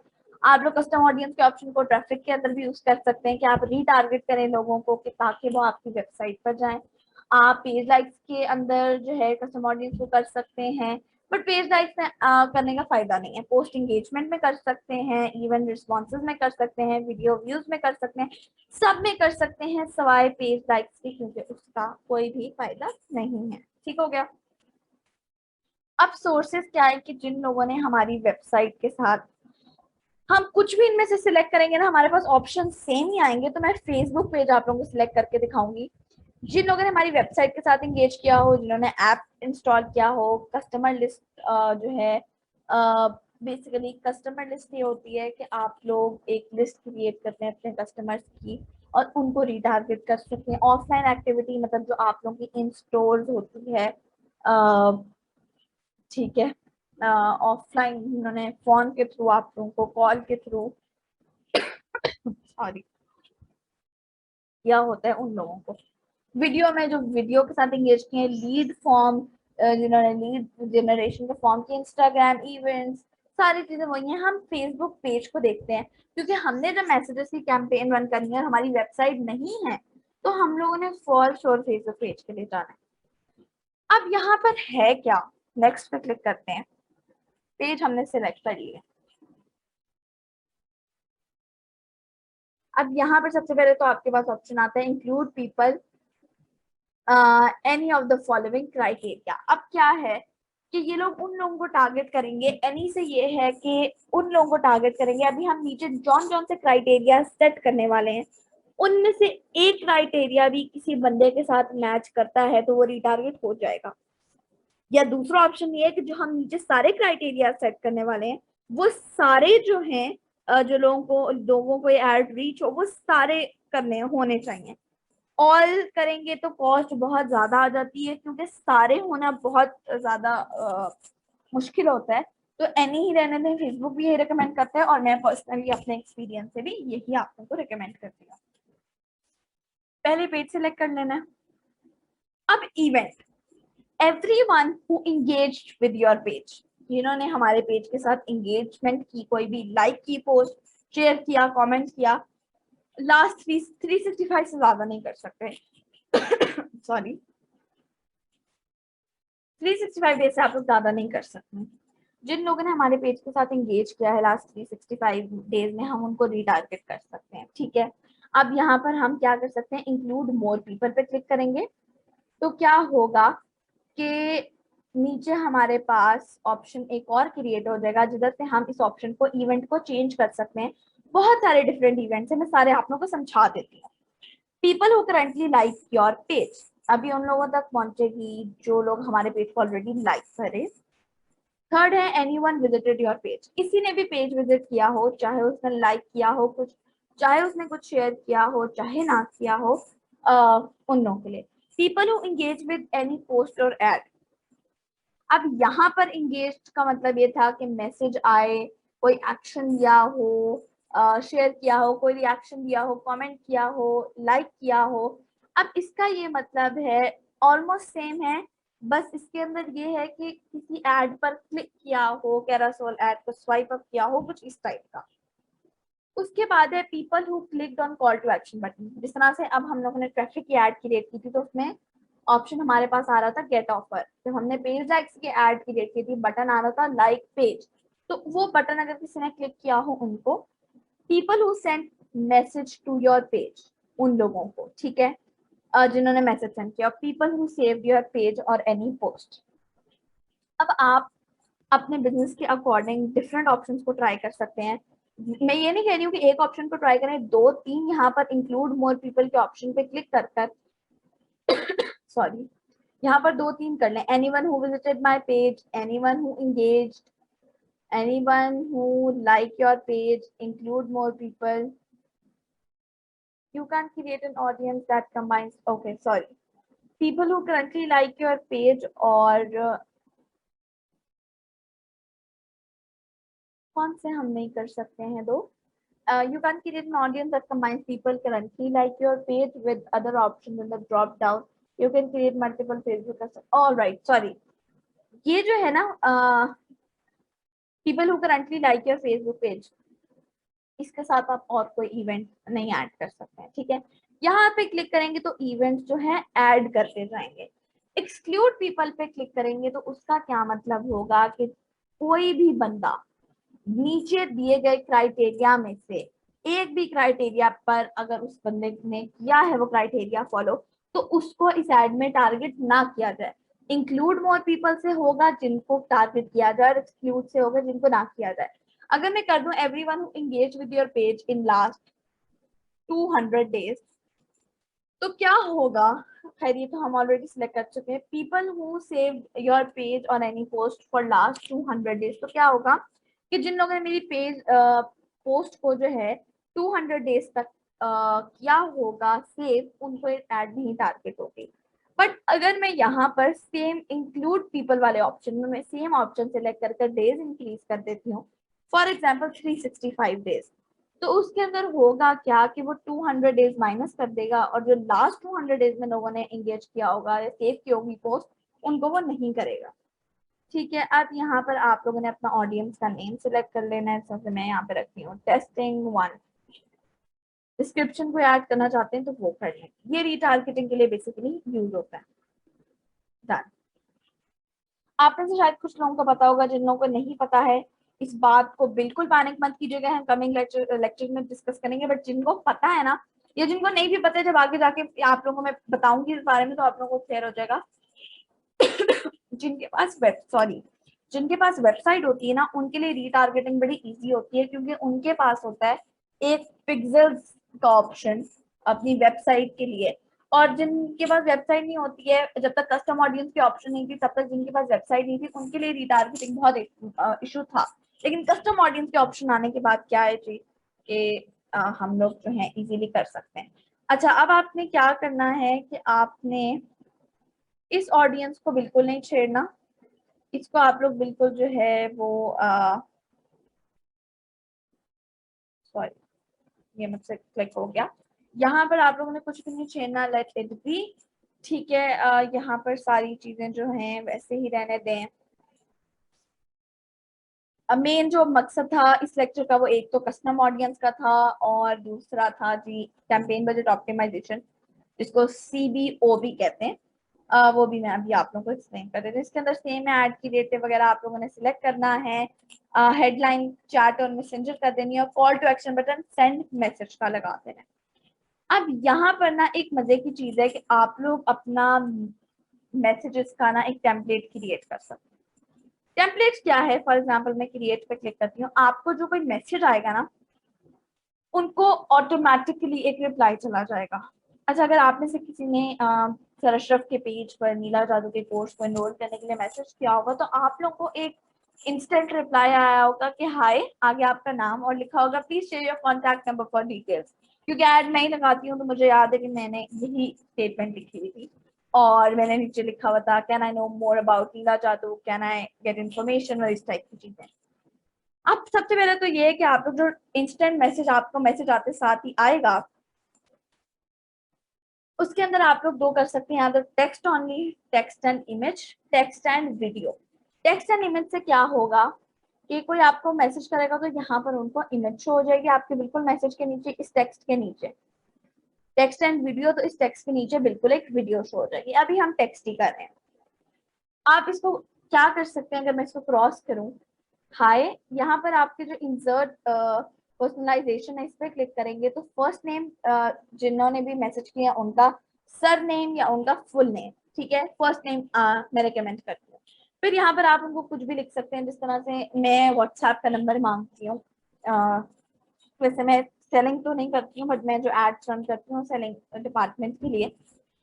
आप लोग कस्टम ऑडियंस के ऑप्शन को ट्रैफिक के अंदर भी यूज कर सकते हैं कि आप रीटारगेट करें लोगों को कि ताकि वो आपकी वेबसाइट पर जाएं। आप पेज लाइक्स के अंदर जो है कस्टम ऑडियंस को कर सकते हैं, बट पेज लाइक्स में करने का फायदा नहीं है। पोस्ट एंगेजमेंट में कर सकते हैं, इवन रिस्पॉन्सेज में कर सकते हैं, वीडियो व्यूज में कर सकते हैं, सब में कर सकते हैं सवाए पेज लाइक्स के, क्योंकि उसका कोई भी फायदा नहीं है। ठीक हो गया। अब सोर्सेस क्या है कि जिन लोगों ने हमारी वेबसाइट के साथ, हम कुछ भी इनमें से सिलेक्ट करेंगे ना, हमारे पास ऑप्शन सेम ही आएंगे। तो मैं फेसबुक पेज आप लोगों को सिलेक्ट करके दिखाऊंगी। जिन लोगों ने हमारी वेबसाइट के साथ इंगेज किया हो, जिन्होंने ऐप इंस्टॉल किया हो, कस्टमर लिस्ट जो है, बेसिकली कस्टमर लिस्ट ये होती है कि आप लोग एक लिस्ट क्रिएट करते हैं अपने कस्टमर्स की और उनको रिटारगेट कर सकते हैं। ऑफलाइन एक्टिविटी मतलब जो आप लोगों की इन स्टोर्स होती है, ठीक है, ऑफलाइन उन्होंने फोन के थ्रू आप लोगों को, कॉल के थ्रू, सॉरी, किया होता है उन लोगों को। वीडियो में जो वीडियो के साथ इंगेज किए, लीड फॉर्म जिन्होंने लीड जनरेशन के फॉर्म किए, इंस्टाग्राम इवेंट्स, सारी चीजें वही हैं। हम फेसबुक पेज को देखते हैं क्योंकि हमने जब मैसेजेस की कैंपेन रन करनी है और हमारी वेबसाइट नहीं है, तो हम लोगों ने फॉर श्योर फेसबुक पेज के लिए जाना है। अब यहाँ पर है क्या, नेक्स्ट पे क्लिक करते हैं। पेज हमने सिलेक्ट कर लिया। अब यहाँ पर सबसे पहले तो आपके पास ऑप्शन आता है include people any of the following criteria. अब क्या है कि ये लोग उन लोगों को टारगेट करेंगे, एनी से ये है कि उन लोगों को टारगेट करेंगे। अभी हम नीचे जॉन जॉन से क्राइटेरिया सेट करने वाले हैं, उनमें से एक क्राइटेरिया भी किसी बंदे के साथ मैच करता है तो वो रिटारगेट हो जाएगा। या दूसरा ऑप्शन ये है कि जो हम नीचे सारे क्राइटेरिया सेट करने वाले हैं, वो सारे जो हैं, जो लोगों को ये एड रीच हो, वो सारे करने होने चाहिए। ऑल करेंगे तो कॉस्ट बहुत ज्यादा आ जाती है क्योंकि सारे होना बहुत ज्यादा मुश्किल होता है। तो एनी ही रहने दें, फेसबुक भी यही रिकमेंड करता है और मैं पर्सनली अपने एक्सपीरियंस से भी यही आप लोगों को रिकमेंड करती हूँ। पहले पेज सेलेक्ट कर लेना है। अब event, everyone who engaged with your page, जिन्होंने हमारे पेज के साथ एंगेजमेंट की, कोई भी लाइक की, पोस्ट शेयर किया, कमेंट किया, लास्ट 365 से ज्यादा नहीं कर सकते। सॉरी, 365 डेज से आप लोग ज्यादा नहीं कर सकते। जिन लोगों ने हमारे पेज के साथ एंगेज किया है लास्ट 365 डेज में, हम उनको रिटारगेट कर सकते हैं, ठीक है। अब यहाँ पर हम क्या कर सकते हैं, इंक्लूड मोर पीपल पे क्लिक करेंगे तो क्या होगा कि नीचे हमारे पास ऑप्शन एक और क्रिएट हो जाएगा जिधर से हम इस ऑप्शन को, इवेंट को चेंज कर सकते हैं। बहुत सारे डिफरेंट इवेंट्स है, मैं सारे आप लोगों को समझा देती हूँ। People who currently like your page, अभी उन लोगों तक पहुंचेगी जो लोग हमारे पेज को ऑलरेडी लाइक करे। थर्ड है एनीवन विजिटेड योर पेज, किसी ने भी पेज विजिट किया हो, चाहे उसने लाइक किया हो कुछ, चाहे उसने कुछ शेयर किया हो, चाहे ना किया हो, उन लोगों के लिए। People who engage with any post और एड, अब यहाँ पर इंगेज का मतलब ये था कि मैसेज आए, कोई एक्शन लिया हो, शेयर किया हो, कोई रिएक्शन दिया हो, कमेंट किया हो, लाइक किया हो। अब इसका ये मतलब है ऑलमोस्ट सेम है, बस इसके अंदर ये है कि किसी एड पर क्लिक किया हो, कैरासोल एड को स्वाइप अप किया हो, कुछ इस टाइप का। उसके बाद है people who clicked on call to action button, जिस तरह से अब हम लोगों ने ट्रैफिक की एड क्रिएट की थी तो उसमें ऑप्शन हमारे पास आ रहा था गेट ऑफर, जब हमने पेज लाइक्स की एड क्रिएट की थी बटन आ रहा था लाइक पेज, तो वो बटन अगर किसी ने क्लिक किया हो उनको। People who send message to your page, उन लोगों को, ठीक है, जिन्होंने मैसेज सेंड किया। People who saved your page और एनी पोस्ट। अब आप अपने बिजनेस के अकॉर्डिंग डिफरेंट ऑप्शंस को ट्राई कर सकते हैं। मैं ये नहीं कह रही हूँ कि एक ऑप्शन को ट्राई करें, दो तीन यहाँ पर इंक्लूड मोर पीपल के ऑप्शन पे क्लिक कर कर सॉरी, यहाँ पर दो तीन कर लें। Anyone who visited my page, anyone who engaged, anyone who like your page, include more people, you can create an audience that combines, okay sorry, people who currently like your page और कौन से हम नहीं कर सकते हैं दो, You can create an audience that combines people currently like your page with other options in the drop down. You can create multiple Facebook accounts. All right, sorry. ये जो है ना people who currently like your Facebook page, इसके साथ आप और कोई event नहीं ऐड कर सकते हैं, ठीक है। यहाँ पे क्लिक करेंगे तो इवेंट्स जो है ऐड करते जाएंगे। एक्सक्लूड पीपल पे क्लिक करेंगे तो उसका क्या मतलब होगा कि कोई भी बंदा नीचे दिए गए क्राइटेरिया में से एक भी क्राइटेरिया पर अगर उस बंदे ने किया है वो क्राइटेरिया फॉलो, तो उसको इस एड में टारगेट ना किया जाए। इंक्लूड मोर पीपल से होगा जिनको टारगेट किया जाए, और एक्सक्लूड से होगा जिनको ना किया जाए। अगर मैं कर दूं everyone who engage with your page in last 200 days, तो क्या होगा? खैर ये तो हम ऑलरेडी सिलेक्ट कर चुके हैं। People who saved your page on any post for last 200 days, तो क्या होगा कि जिन लोगों ने मेरी पेज पोस्ट को जो है 200 डेज तक किया होगा सेव, उनको एड नहीं टारगेट होगी। बट अगर मैं यहाँ पर सेम इंक्लूड पीपल वाले ऑप्शन में मैं सेम ऑप्शन सेलेक्ट करके डेज इंक्रीज कर देती हूँ, फॉर एग्जाम्पल 365 डेज, तो उसके अंदर होगा क्या कि वो 200 डेज माइनस कर देगा, और जो लास्ट 200 डेज में लोगों ने एंगेज किया होगा या सेव की होगी पोस्ट, उनको वो नहीं करेगा। ठीक है, अब यहाँ पर आप लोगों ने अपना ऑडियंस का नेम सिलेक्ट कर लेना है। सबसे मैं यहाँ पे रखती हूँ टेस्टिंग 1। डिस्क्रिप्शन को ऐड करना चाहते हैं तो वो कर लें, ये रीटारगेटिंग के लिए बेसिकली यूज होता है। डन। आप में से शायद कुछ लोगों को पता होगा, जिन लोगों को नहीं पता है इस बात को बिल्कुल पैनिक मत कीजिएगा, हम कमिंग लेक्चर में डिस्कस करेंगे। बट जिनको पता है ना, या जिनको नहीं भी पता है, जब आगे जाके आप लोगों को मैं बताऊंगी इस बारे में तो आप लोगों को क्लियर हो जाएगा। जिनके पास वेबसाइट होती है ना, उनके लिए रीटारगेटिंग बड़ी इजी होती है, क्योंकि उनके पास होता है एक पिक्सेल्स का ऑप्शन अपनी वेबसाइट के लिए। और जिनके पास वेबसाइट नहीं होती है, जब तक कस्टम ऑडियंस की ऑप्शन नहीं थी तब तक जिनके पास वेबसाइट नहीं थी उनके लिए रीटारगेटिंग बहुत इशू था। लेकिन कस्टम ऑडियंस के ऑप्शन आने के बाद क्या है जी कि हम लोग जो है इजीली कर सकते हैं। अच्छा, अब आपने क्या करना है कि आपने इस ऑडियंस को बिल्कुल नहीं छेड़ना, इसको आप लोग बिल्कुल जो है वो सॉरी ये मुझसे क्लिक हो गया। यहाँ पर आप लोगों ने कुछ भी नहीं छेड़ना, लेट इट बी। ठीक है, यहाँ पर सारी चीजें जो हैं वैसे ही रहने दें। मेन जो मकसद था इस लेक्चर का वो एक तो कस्टम ऑडियंस का था, और दूसरा था जी कैंपेन बजट ऑप्टिमाइजेशन, जिसको CBO भी कहते हैं। वो भी मैं अभी आप लोगों को एक्सप्लेन कर रही हूँ। इसके अंदर सेम है, ऐड की डेट वगैरह आप लोगों ने सिलेक्ट करना है, हेडलाइन चैट और मैसेंजर कर देनी है, और call to action button send message का लगा देना है। अब यहाँ पर ना एक मजे की चीज है कि आप लोग अपना मैसेजेस का ना एक टेम्पलेट क्रिएट कर सकते हैं। टेम्पलेट क्या है? फॉर एग्जाम्पल मैं क्रिएट पे क्लिक करती हूँ, आपको जो कोई मैसेज आएगा ना उनको ऑटोमेटिकली एक रिप्लाई चला जाएगा। अच्छा, अगर आप में से किसी ने सर अशरफ के पेज पर नीला जादू के कोर्स को एनरोल करने के लिए मैसेज किया होगा, तो आप लोग को एक इंस्टेंट रिप्लाई आया होगा कि हाय, आगे आपका नाम और लिखा होगा please share your contact number for details. क्योंकि ऐड नहीं लगाती हूँ तो मुझे याद है कि मैंने यही स्टेटमेंट लिखी हुई थी, और मैंने नीचे लिखा हुआ था can I know more about नीला जादू, कैन आई गेट इन्फॉर्मेशन, और इस टाइप की चीजें। अब सबसे पहले तो ये है कि आप लोग जो इंस्टेंट मैसेज आपको मैसेज आते साथ ही आएगा, उसके अंदर आप लोग दो कर सकते हैं, अगर text only, text and image, text and video. Text and image से क्या होगा कि कोई आपको मैसेज करेगा तो यहाँ पर उनको इमेज शो हो जाएगी आपके बिल्कुल मैसेज के नीचे, इस टेक्स्ट के नीचे। टेक्स्ट एंड वीडियो तो इस टेक्स्ट के नीचे बिल्कुल एक वीडियो शो हो जाएगी। अभी हम टेक्स्ट ही कर रहे हैं। आप इसको क्या कर सकते हैं, अगर मैं इसको क्रॉस करूं, हाय, यहाँ पर आपके जो इंसर्ट पर्सनलाइजेशन है इस पर क्लिक करेंगे तो फर्स्ट नेम जिन्होंने भी मैसेज किया उनका सर नेम या उनका फुल नेम, ठीक है, फर्स्ट नेम मैं रिकमेंड करती हूँ। फिर यहाँ पर आप उनको कुछ भी लिख सकते हैं, जिस तरह से मैं व्हाट्सएप का नंबर मांगती हूँ। वैसे मैं सेलिंग तो नहीं करती हूँ, बट मैं जो एड्स रन करती हूँ सेलिंग डिपार्टमेंट के लिए,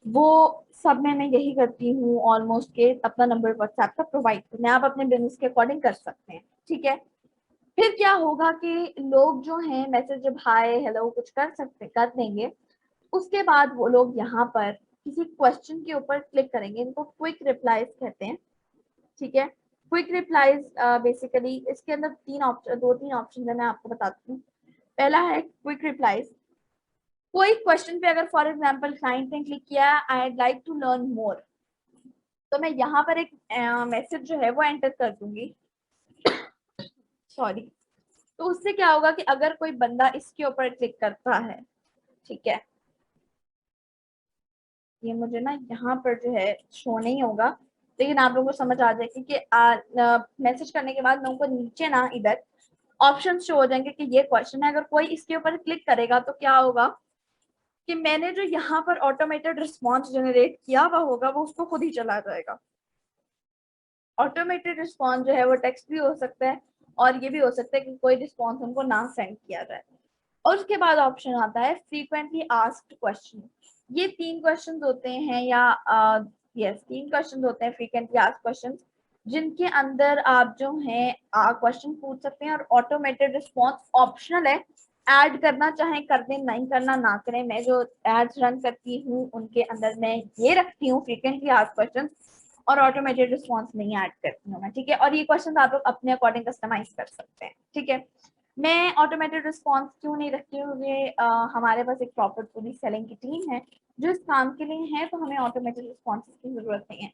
वो सब में मैं यही करती हूँ ऑलमोस्ट के अपना नंबर व्हाट्सएप का प्रोवाइड करना है। आप अपने बिजनेस के अकॉर्डिंग कर सकते हैं, ठीक है। फिर क्या होगा कि लोग जो हैं मैसेज जब हाय हेलो कुछ कर देंगे, उसके बाद वो लोग यहाँ पर किसी क्वेश्चन के ऊपर क्लिक करेंगे, इनको क्विक रिप्लाईज कहते हैं, ठीक है। क्विक रिप्लाईज बेसिकली इसके अंदर दो तीन ऑप्शन है, मैं आपको बताती हूँ। पहला है क्विक रिप्लाईज। कोई क्वेश्चन पे अगर फॉर एग्जांपल क्लाइंट ने क्लिक किया I like to learn more, तो मैं यहाँ पर एक मैसेज जो है वो एंटर कर दूंगी, सॉरी। तो उससे क्या होगा कि अगर कोई बंदा इसके ऊपर क्लिक करता है, ठीक है, ये मुझे ना यहाँ पर जो है शो नहीं होगा, लेकिन आप लोगों को समझ आ जाएगी कि मैसेज करने के बाद लोगों को नीचे ना इधर ऑप्शन शो हो जाएंगे कि ये क्वेश्चन है। अगर कोई इसके ऊपर क्लिक करेगा तो क्या होगा कि मैंने जो यहाँ पर ऑटोमेटेड रिस्पॉन्स जनरेट किया हुआ होगा वो उसको खुद ही चला जाएगा। ऑटोमेटेड रिस्पॉन्स जो है वो टेक्स्ट भी हो सकता है और ये भी हो सकता है कि कोई रिस्पॉन्स उनको ना सेंड किया जाए। और उसके बाद ऑप्शन आता है फ्रीक्वेंटली आस्क्ड क्वेश्चन। ये तीन क्वेश्चन होते हैं या यस तीन क्वेश्चन होते हैं फ्रीक्वेंटली आस्क्ड क्वेश्चन, जिनके अंदर आप जो है क्वेश्चन पूछ सकते हैं और ऑटोमेटेड रिस्पॉन्स ऑप्शनल है। ऐड करना चाहे कर दें, नहीं करना ना करें। मैं जो एड्स रन करती हूँ उनके अंदर मैं ये रखती हूँ फ्रीक्वेंटली आस्क्ड क्वेश्चन और ऑटोमेटेड रिस्पॉन्स नहीं ऐड करती हूँ मैं, ठीक है। और ये क्वेश्चन आप लोग अपने अकॉर्डिंग कस्टमाइज कर सकते हैं, ठीक है। मैं ऑटोमेटेड रिस्पॉन्स क्यों नहीं रखती हूँ, ये हमारे पास एक प्रॉपर पूरी सेलिंग की टीम है जो इस काम के लिए है, तो हमें ऑटोमेटेड रिस्पॉन्सेज की जरूरत नहीं है।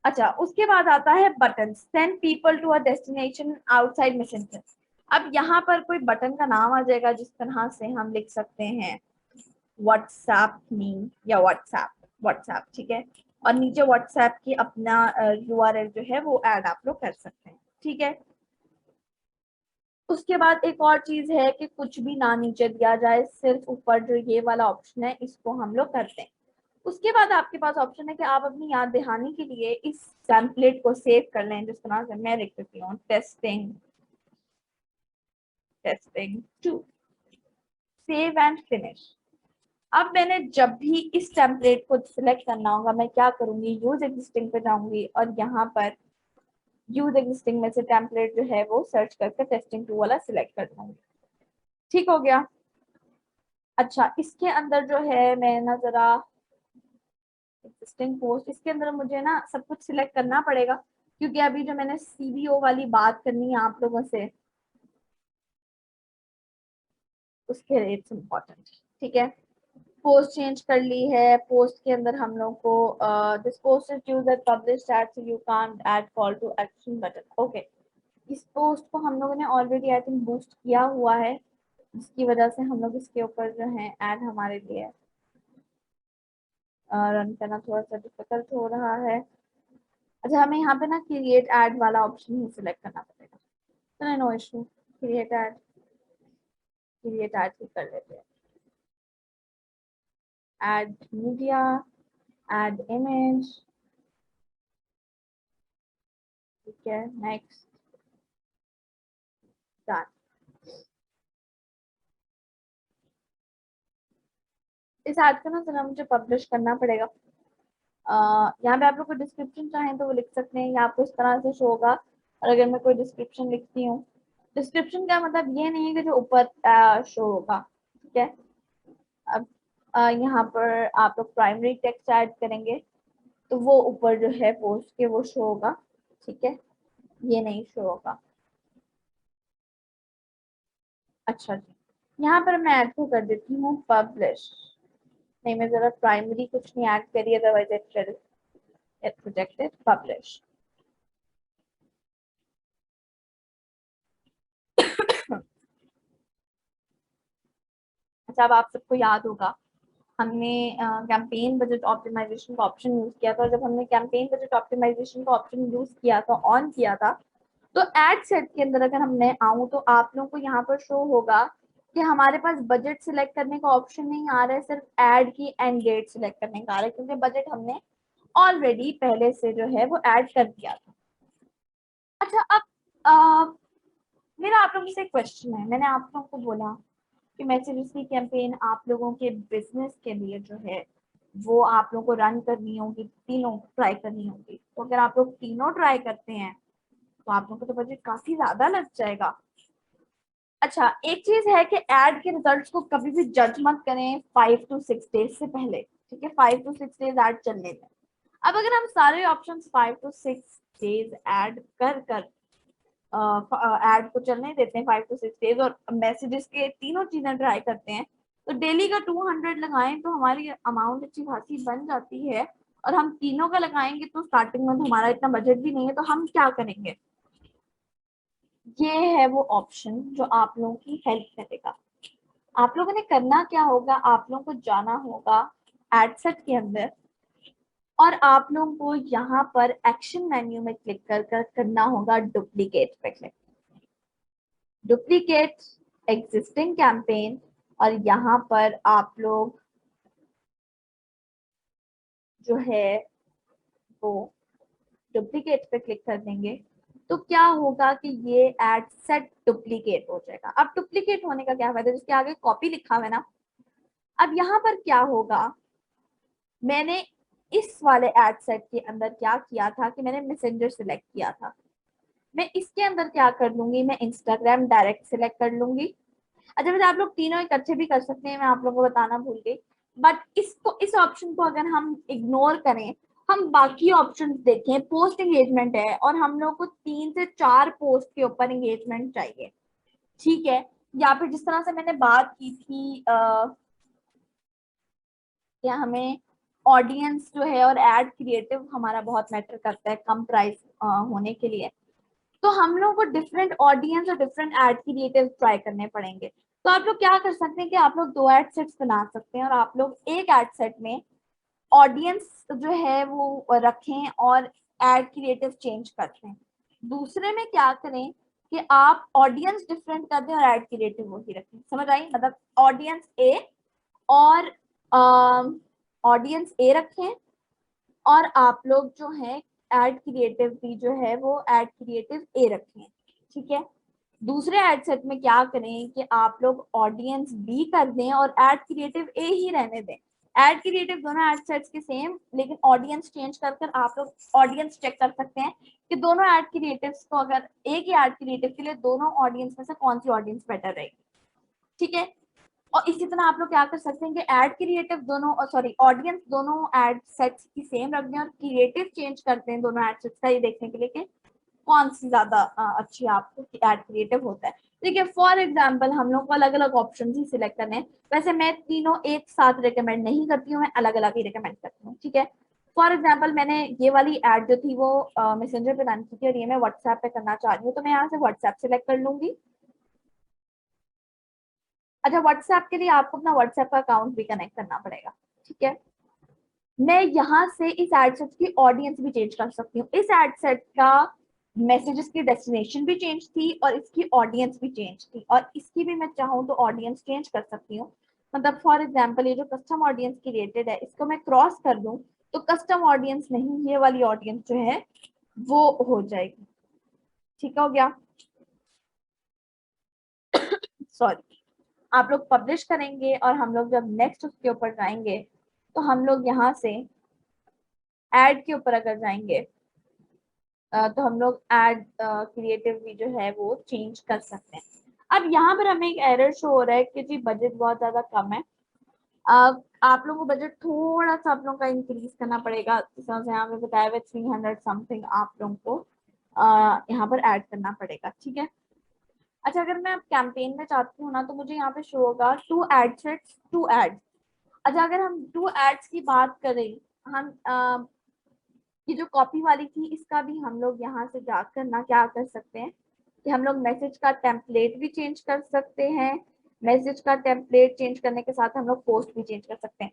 अच्छा, उसके बाद आता है button, send people to a destination outside Messenger. अब यहाँ पर कोई बटन का नाम आ जाएगा जिस तरह से हम लिख सकते हैं व्हाट्सएप मी या व्हाट्सएप व्हाट्सएप, ठीक है। और नीचे व्हाट्सएप की अपना यूआरएल जो है वो ऐड आप लोग कर सकते हैं, ठीक है। उसके बाद एक और चीज है कि कुछ भी ना नीचे दिया जाए, सिर्फ ऊपर जो ये वाला ऑप्शन है इसको हम लोग करते हैं। उसके बाद आपके पास ऑप्शन है कि आप अपनी याद दहानी के लिए इस टेम्पलेट को सेव कर लें, जिस तरह से मैं लिख देती हूँ testing testing two, save and finish. अब मैंने जब भी इस टेम्पलेट को सिलेक्ट करना होगा मैं क्या करूंगी, यूज एग्जिस्टिंग पे जाऊंगी और यहाँ पर यूज एग्जिस्टिंग में से टेम्पलेट जो है वो सर्च करके टेस्टिंग टू वाला सिलेक्ट कर दूंगी। ठीक हो गया। अच्छा, इसके अंदर जो है मैं ना जरा एग्जिस्टिंग पोस्ट, इसके अंदर मुझे ना सब कुछ सिलेक्ट करना पड़ेगा क्योंकि अभी जो मैंने सीबीओ वाली बात करनी है आप लोगों से उसके रेट्स इम्पोर्टेंट, ठीक है। पोस्ट चेंज कर ली है, पोस्ट के अंदर हम लोग को this post is used publish at so you can't add call to action button, okay. इस पोस्ट को हम लोगों ने ऑलरेडी आई थिंक बूस्ट किया हुआ है, जिसकी वजह से हम लोग इसके ऊपर जो है ऐड हमारे लिए रन करना थोड़ा सा डिफिकल्ट हो रहा है। अच्छा, हमें यहाँ पे ना क्रिएट ऐड वाला ऑप्शन ही सिलेक्ट करना पड़ेगा, तो नो इशू, क्रिएट ऐड ही कर लेते हैं। ऐड मीडिया, ऐड इमेज, ठीक है, नेक्स्ट, डन। इस ऐड को ना जरा मुझे पब्लिश करना पड़ेगा। यहाँ पे आप लोग को डिस्क्रिप्शन चाहें तो वो लिख सकते हैं या आपको इस तरह से शो होगा। और अगर मैं कोई डिस्क्रिप्शन लिखती हूँ, डिस्क्रिप्शन का मतलब ये नहीं है कि जो ऊपर शो होगा, ठीक है। अब यहाँ पर आप लोग प्राइमरी टेक्स्ट ऐड करेंगे तो वो ऊपर जो है पोस्ट के वो शो होगा, ठीक है, ये नहीं शो होगा। अच्छा जी, यहाँ पर मैं ऐड को कर देती हूँ पब्लिश। नहीं, मैं जरा प्राइमरी कुछ नहीं ऐड करी, अदरवाइज इट प्रोजेक्टेड पब्लिश। अच्छा, अब आप सबको याद होगा हमने कैंपेन बजट ऑप्टिमाइजेशन का ऑप्शन यूज किया था, और जब हमने कैंपेन बजट ऑप्टिमाइजेशन का ऑप्शन यूज किया था, ऑन किया था, तो एड सेट के अंदर अगर हमने आऊं तो आप लोगों को यहाँ पर शो होगा कि हमारे पास बजट सिलेक्ट करने का ऑप्शन नहीं आ रहा है, सिर्फ एड की एंड डेट सिलेक्ट करने का आ रहा है, क्योंकि बजट हमने ऑलरेडी पहले से जो है वो ऐड कर दिया था। अच्छा, अब मेरा आप लोगों से एक क्वेश्चन है। मैंने आप लोगों को बोला कि मैसेजेस की कैंपेन आप लोगों के बिजनेस के लिए जो है वो आप लोगों को रन करनी होगी, तीनों ट्राई करनी होगी। तो अगर आप लोग तीनों ट्राई करते हैं तो आप लोगों को तो बजट काफी ज्यादा लग जाएगा। अच्छा, एक चीज है कि एड के रिजल्ट्स को कभी भी जज मत करें 5 to 6 डेज से पहले, ठीक है। 5 to 6 डेज ऐड चलने में। अब अगर हम सारे ऑप्शंस 5 to 6 डेज ऐड कर कर एड को चलने देते हैं 5 to 6 डेज और मैसेजेस के तीनों चीजें ट्राई करते हैं, तो डेली का 200 लगाएं तो हमारी अमाउंट अच्छी खासी बन जाती है। और हम तीनों का लगाएंगे तो स्टार्टिंग में तो हमारा इतना बजट भी नहीं है, तो हम क्या करेंगे, ये है वो ऑप्शन जो आप लोगों की हेल्प करेगा। आप लोगों ने करना क्या होगा, आप लोगों को जाना होगा एडसेट के अंदर और आप लोगों को यहाँ पर एक्शन मेन्यू में क्लिक कर करना होगा डुप्लीकेट पे क्लिक, डुप्लीकेट एग्जिस्टिंग कैंपेन, और यहाँ पर आप लोग जो है वो डुप्लीकेट पे क्लिक कर देंगे तो क्या होगा कि ये एड सेट डुप्लीकेट हो जाएगा। अब डुप्लीकेट होने का क्या फायदा, जिसके आगे कॉपी लिखा हुआ है ना, अब यहाँ पर क्या होगा, मैंने इस वाले एड सेट के अंदर क्या किया था कि मैंने मैसेंजर सिलेक्ट किया था, मैं इसके अंदर क्या कर लूंगी, मैं इंस्टाग्राम डायरेक्ट सिलेक्ट कर लूंगी। अच्छा वैसे आप लोग तीनों इकट्ठे भी कर सकते हैं, मैं आप लोगों को बताना भूल गई, बट इसको इस ऑप्शन को अगर हम इग्नोर करें, हम बाकी ऑप्शन देखें, पोस्ट एंगेजमेंट है और हम लोग को 3 से 4 पोस्ट के ऊपर एंगेजमेंट चाहिए, ठीक है। या फिर जिस तरह से मैंने बात की थी क्या हमें ऑडियंस जो है और एड क्रिएटिव हमारा बहुत मैटर करता है कम प्राइस होने के लिए, तो हम लोग को डिफरेंट ऑडियंस और डिफरेंट एड क्रिएटिव ट्राई करने पड़ेंगे। तो आप लोग क्या कर सकते हैं कि आप लोग 2 एड सेट्स बना सकते हैं और आप लोग एक एड सेट में ऑडियंस जो है वो रखें और एड क्रिएटिव चेंज करते हैं, दूसरे में क्या करें कि आप ऑडियंस डिफरेंट कर दें और एड क्रिएटिव वही रखें। समझ आई, मतलब ऑडियंस ए और ऑडियंस ए रखें और आप लोग जो है एड क्रिएटिव भी जो है वो एड क्रिएटिव ए रखें, ठीक है। दूसरे एड सेट में क्या करें कि आप लोग ऑडियंस बी कर दें और एड क्रिएटिव ए ही रहने दें। एड क्रिएटिव दोनों एड सेट्स के सेम, लेकिन ऑडियंस चेंज कर कर आप लोग ऑडियंस चेक कर सकते हैं कि दोनों एड क्रिएटिव्स को, अगर एक ही एड क्रिएटिव के लिए दोनों ऑडियंस में से कौन सी ऑडियंस बेटर रहेगी, ठीक है। और इसी तरह आप लोग क्या कर सकते हैं कि एड क्रिएटिव दोनों सॉरी ऑडियंस दोनों एड सेट्स की सेम रख दें और क्रिएटिव चेंज करते हैं दोनों एड सेट्स का, ये देखने के लिए कि कौन सी ज्यादा अच्छी आपको एड क्रिएटिव होता है। ठीक है, फॉर एग्जाम्पल हम लोग को अलग अलग ऑप्शन ही सिलेक्ट करने हैं, वैसे मैं तीनों एक साथ रिकमेंड नहीं करती हूँ, मैं अलग अलग ही रिकमेंड करती हूँ, ठीक है। फॉर एग्जाम्पल मैंने ये वाली एड जो थी वो मैसेंजर पे रन की थी और ये मैं व्हाट्सएप पे करना चाह रही हूँ, तो मैं यहाँ से व्हाट्सएप सिलेक्ट कर लूंगी। अच्छा व्हाट्सएप के लिए आपको अपना व्हाट्सएप का अकाउंट भी कनेक्ट करना पड़ेगा, ठीक है। मैं यहाँ से इस एड सेट की ऑडियंस भी चेंज कर सकती हूँ, इस एड सेट का मैसेजेस की डेस्टिनेशन भी चेंज थी और इसकी ऑडियंस भी चेंज थी, और इसकी भी मैं चाहूँ तो ऑडियंस चेंज कर सकती हूँ। मतलब फॉर एग्जाम्पल ये जो कस्टम ऑडियंस क्रिएटेड है इसको मैं क्रॉस कर दूं तो कस्टम ऑडियंस नहीं, ये वाली ऑडियंस जो है वो हो जाएगी, ठीक हो गया। सॉरी, आप लोग पब्लिश करेंगे और हम लोग जब नेक्स्ट उसके ऊपर जाएंगे तो हम लोग यहाँ से एड के ऊपर अगर जाएंगे तो हम लोग एड क्रिएटिव भी जो है वो चेंज कर सकते हैं। अब यहाँ पर हमें एक एरर शो हो रहा है कि जी बजट बहुत ज्यादा कम है। आप लोगों को बजट थोड़ा सा आप लोगों का इंक्रीज करना पड़ेगा, जिस तरह से यहाँ पे बताया हुआ 300 समथिंग आप लोगों को यहाँ पर ऐड करना पड़ेगा, ठीक है। अच्छा अगर मैं कैंपेन में चाहती हूँ ना तो मुझे यहाँ पे शो होगा 2 एड सेट्स 2 एड्स। अच्छा अगर हम 2 एड्स की बात करें, हम ये जो कॉपी वाली थी इसका भी हम लोग यहाँ से जाकर ना क्या कर सकते हैं कि हम लोग मैसेज का टेम्पलेट भी चेंज कर सकते हैं, मैसेज का टेम्पलेट चेंज करने के साथ हम लोग पोस्ट भी चेंज कर सकते हैं।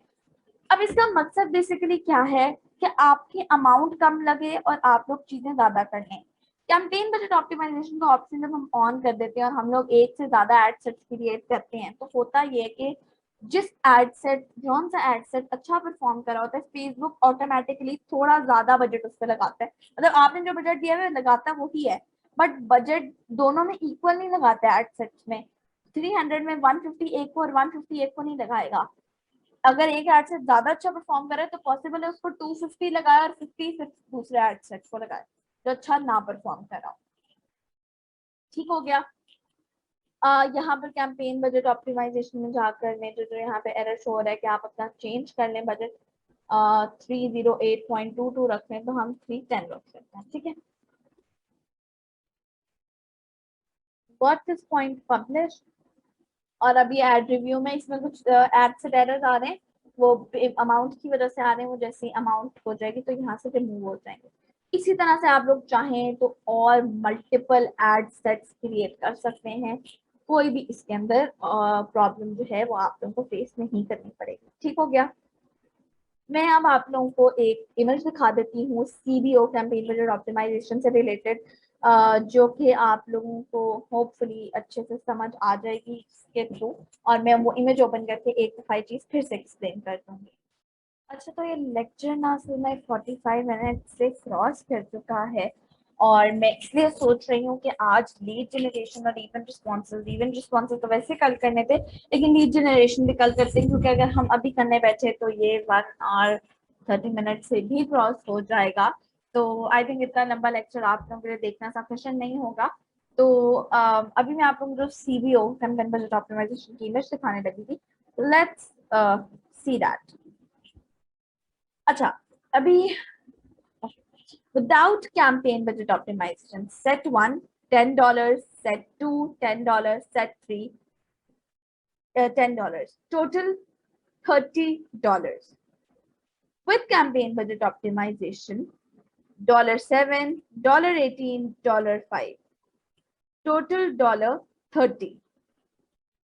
अब इसका मकसद बेसिकली क्या है कि आपकी अमाउंट कम लगे और आप लोग चीजें ज्यादा कर लें। कैंपेन बजट ऑप्टिमाइजेशन का ऑप्शन जब हम ऑन कर देते हैं और हम लोग एक से ज्यादा एड सेट्स क्रिएट करते हैं तो होता ये कि जिस एड सेट जौन सा एड सेट अच्छा परफॉर्म कर रहा होता है फेसबुक ऑटोमेटिकली थोड़ा ज्यादा बजट उस पर लगाता है। मतलब आपने जो बजट दिया है लगाता वही है, बट बजट दोनों में इक्वल नहीं लगाता है। एड सेट्स में 300 में 150 एक को और 150 एक को नहीं लगाएगा। अगर एक एड सेट ज्यादा अच्छा परफॉर्म करे तो पॉसिबल है उसको 250 लगाए और 50 फिर दूसरे एड सेट को लगाए जो अच्छा ना परफॉर्म कर रहा हो, ठीक हो गया। यहाँ पर कैंपेन बजट ऑप्टिमाइजेशन में जाकर में जो जो यहाँ पे एरर शो हो रहा है कि आप अपना चेंज कर लें बजट 308.22 रख लें तो हम 310 रख सकते हैं, ठीक है। Got this point publish. और अभी एड रिव्यू में इसमें कुछ एड से एरर्स आ रहे हैं, वो अमाउंट की वजह से आ रहे हैं, वो जैसे अमाउंट हो जाएगी तो यहाँ से रिमूव हो जाएंगे। इसी तरह से आप लोग चाहें तो और मल्टीपल एड सेट्स क्रिएट कर सकते हैं, कोई भी इसके अंदर प्रॉब्लम जो है वो आप लोगों को फेस नहीं करनी पड़ेगी। ठीक हो गया। मैं अब आप लोगों को एक इमेज दिखा देती हूँ CBO कैंपेन बजट ऑप्टिमाइजेशन से रिलेटेड, जो कि आप लोगों को होपफुली अच्छे से समझ आ जाएगी इसके थ्रू, और मैं वो इमेज ओपन करके एक दफा चीज फिर से एक्सप्लेन कर दूंगी। अच्छा, तो ये लेक्चर ना सिर्फ मैं 45 मिनट से क्रॉस कर चुका है, और मैं इसलिए सोच रही हूँ कि आज लीड जनरेशन और इवेंट रिस्पॉन्सेज तो वैसे कल करने थे, लेकिन लीड जनरेशन भी कल करते हैं, क्योंकि अगर हम अभी करने बैठे तो ये 1 hour 30 minutes से भी क्रॉस हो जाएगा। तो आई थिंक इतना लंबा लेक्चर आप लोगों के लिए देखना सफिशिएंट नहीं होगा। तो अभी मैं आप लोगों को जो CBO कैंपेन बजट ऑप्टिमाइजेशन की इमेज दिखाने लगी थी, लेट्स सी दैट। अच्छा, अभी without campaign budget optimization, set 1 $10, set 2 $10, set 3 $10, total $30. With campaign budget optimization, $7, $18, $5, total $30.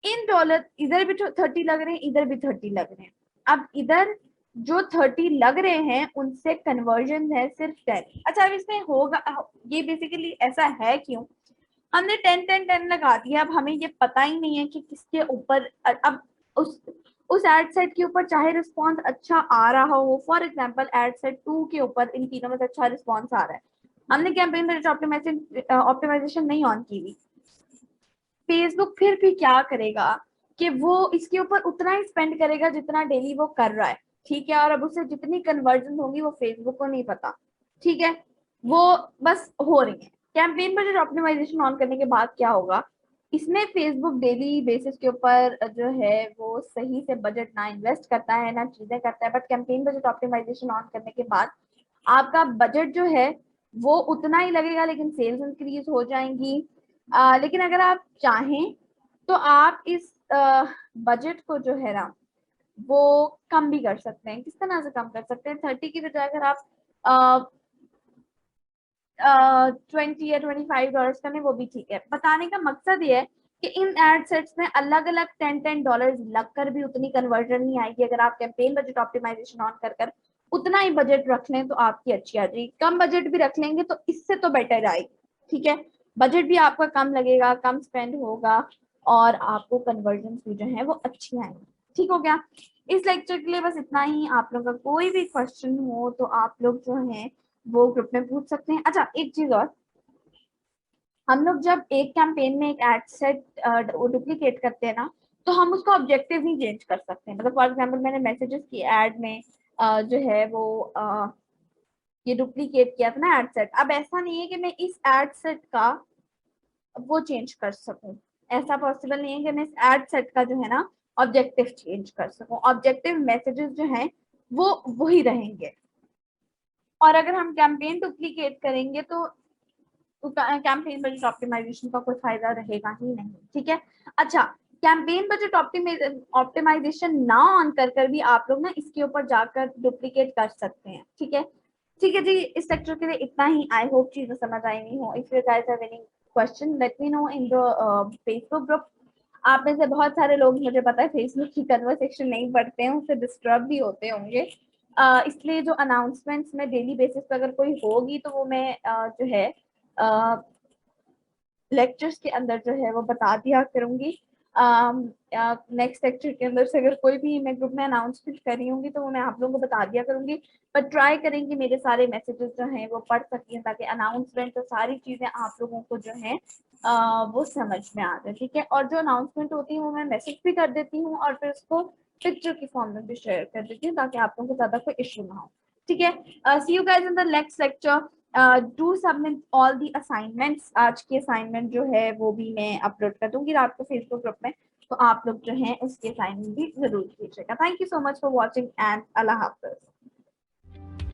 In dollar इधर भी 30 लग रहे हैं, इधर भी 30 लग रहे हैं। अब इधर जो 30 लग रहे हैं उनसे कन्वर्जन है सिर्फ 10। अच्छा, अब इसमें होगा, ये बेसिकली ऐसा है क्यों, हमने 10 लगा दिया, अब हमें ये पता ही नहीं है कि किसके ऊपर, अब उस एड सेट के ऊपर चाहे रिस्पॉन्स अच्छा आ रहा हो, फॉर एग्जाम्पल एड सेट 2 के ऊपर इन तीनों में से अच्छा रिस्पॉन्स आ रहा है, हमने कैंपेन ऑप्टिमाइजेशन नहीं ऑन की हुई, फेसबुक फिर भी क्या करेगा कि वो इसके ऊपर उतना ही स्पेंड करेगा जितना डेली वो कर रहा है। ठीक है, और अब उससे जितनी कन्वर्जन होगी वो फेसबुक को नहीं पता। ठीक है, वो बस हो रही है। कैंपेन बजट ऑप्टिमाइजेशन ऑन करने के बाद क्या होगा, इसमें फेसबुक डेली बेसिस के ऊपर जो है वो सही से बजट ना इन्वेस्ट करता है ना चीजें करता है, but campaign budget optimization on करने के बाद आपका बजट जो है वो उतना ही लगेगा, लेकिन सेल्स इंक्रीज हो जाएंगी। लेकिन अगर आप चाहें तो आप इस बजट को जो है ना वो कम भी कर सकते हैं। किस तरह से कम कर सकते हैं, 30 की बजाय अगर आप 20 या $25 करने, वो भी ठीक है। बताने का मकसद ये है कि इन एड सेट्स में अलग अलग $10 लगकर भी उतनी कन्वर्जन नहीं आएगी। अगर आप कैंपेन बजट ऑप्टिमाइजेशन ऑन कर उतना ही बजट रख लें तो आपकी अच्छी आ जाएगी, कम बजट भी रख लेंगे तो इससे तो बेटर आएगी। ठीक है, बजट भी आपका कम लगेगा, कम स्पेंड होगा, और आपको कन्वर्जन भी जो है वो अच्छी आएंगी। ठीक हो गया। इस लेक्चर के लिए बस इतना ही। आप लोगों का कोई भी क्वेश्चन हो तो आप लोग जो है वो ग्रुप में पूछ सकते हैं। अच्छा, एक चीज और, हम लोग जब एक कैंपेन में एक एड सेट डुप्लीकेट करते हैं ना, तो हम उसका ऑब्जेक्टिव नहीं चेंज कर सकते। मतलब फॉर एग्जांपल मैंने मैसेजेस की एड में जो है वो ये डुप्लीकेट किया था ना एड सेट, अब ऐसा नहीं है कि मैं इस एड सेट का वो चेंज कर सकूं, ऐसा पॉसिबल नहीं है कि मैं इस एड सेट का जो है ना ऑब्जेक्टिव चेंज कर सकूं। ऑब्जेक्टिव मैसेजेस जो हैं वो वही रहेंगे, और अगर हम कैंपेन डुप्लीकेट करेंगे तो कैंपेन बजट ऑप्टिमाइजेशन का कोई फायदा रहेगा ही नहीं। ठीक है। अच्छा, कैंपेन बजट ऑप्टिमाइजेशन ना ऑन कर भी आप लोग ना इसके ऊपर जाकर डुप्लीकेट कर सकते हैं। ठीक है, ठीक है जी। इस सेक्टर के लिए इतना ही। आई होप चीजें समझ आई नहीं हो। If you guys have any question let me know in the Facebook group. आप में से बहुत सारे लोग, मुझे पता है, फेसबुक की कन्वर्सेशन नहीं पढ़ते हैं, उससे डिस्टर्ब भी होते होंगे। इसलिए जो अनाउंसमेंट्स में डेली बेसिस पर अगर कोई होगी तो वो मैं जो है लेक्चर्स के अंदर जो है वो बता दिया करूंगी। नेक्स्ट लेक्चर के अंदर से अगर कोई भी मैं ग्रुप में अनाउंसमेंट कर रही होंगी तो वो मैं आप लोगों को बता दिया करूंगी। पर ट्राई करेंगे मेरे सारे मैसेजेस जो हैं वो पढ़ सकें, ताकि अनाउंसमेंट और सारी चीजें आप लोगों को जो है वो समझ में आ जाए। ठीक है, और जो अनाउंसमेंट होती है वो मैं मैसेज भी कर देती हूँ और फिर उसको पिक्चर की फॉर्म में भी शेयर कर देती हूँ, ताकि आप लोगों को ज्यादा कोई इशू ना हो। ठीक है, see you guys in the next lecture. Do submit all the assignments. आज की असाइनमेंट जो है वो भी मैं अपलोड कर दूंगी रात को फेसबुक ग्रुप में, तो आप लोग जो है उसकी असाइनमेंट भी जरूर कीजिएगा। Thank you so much for watching and Allah Hafiz.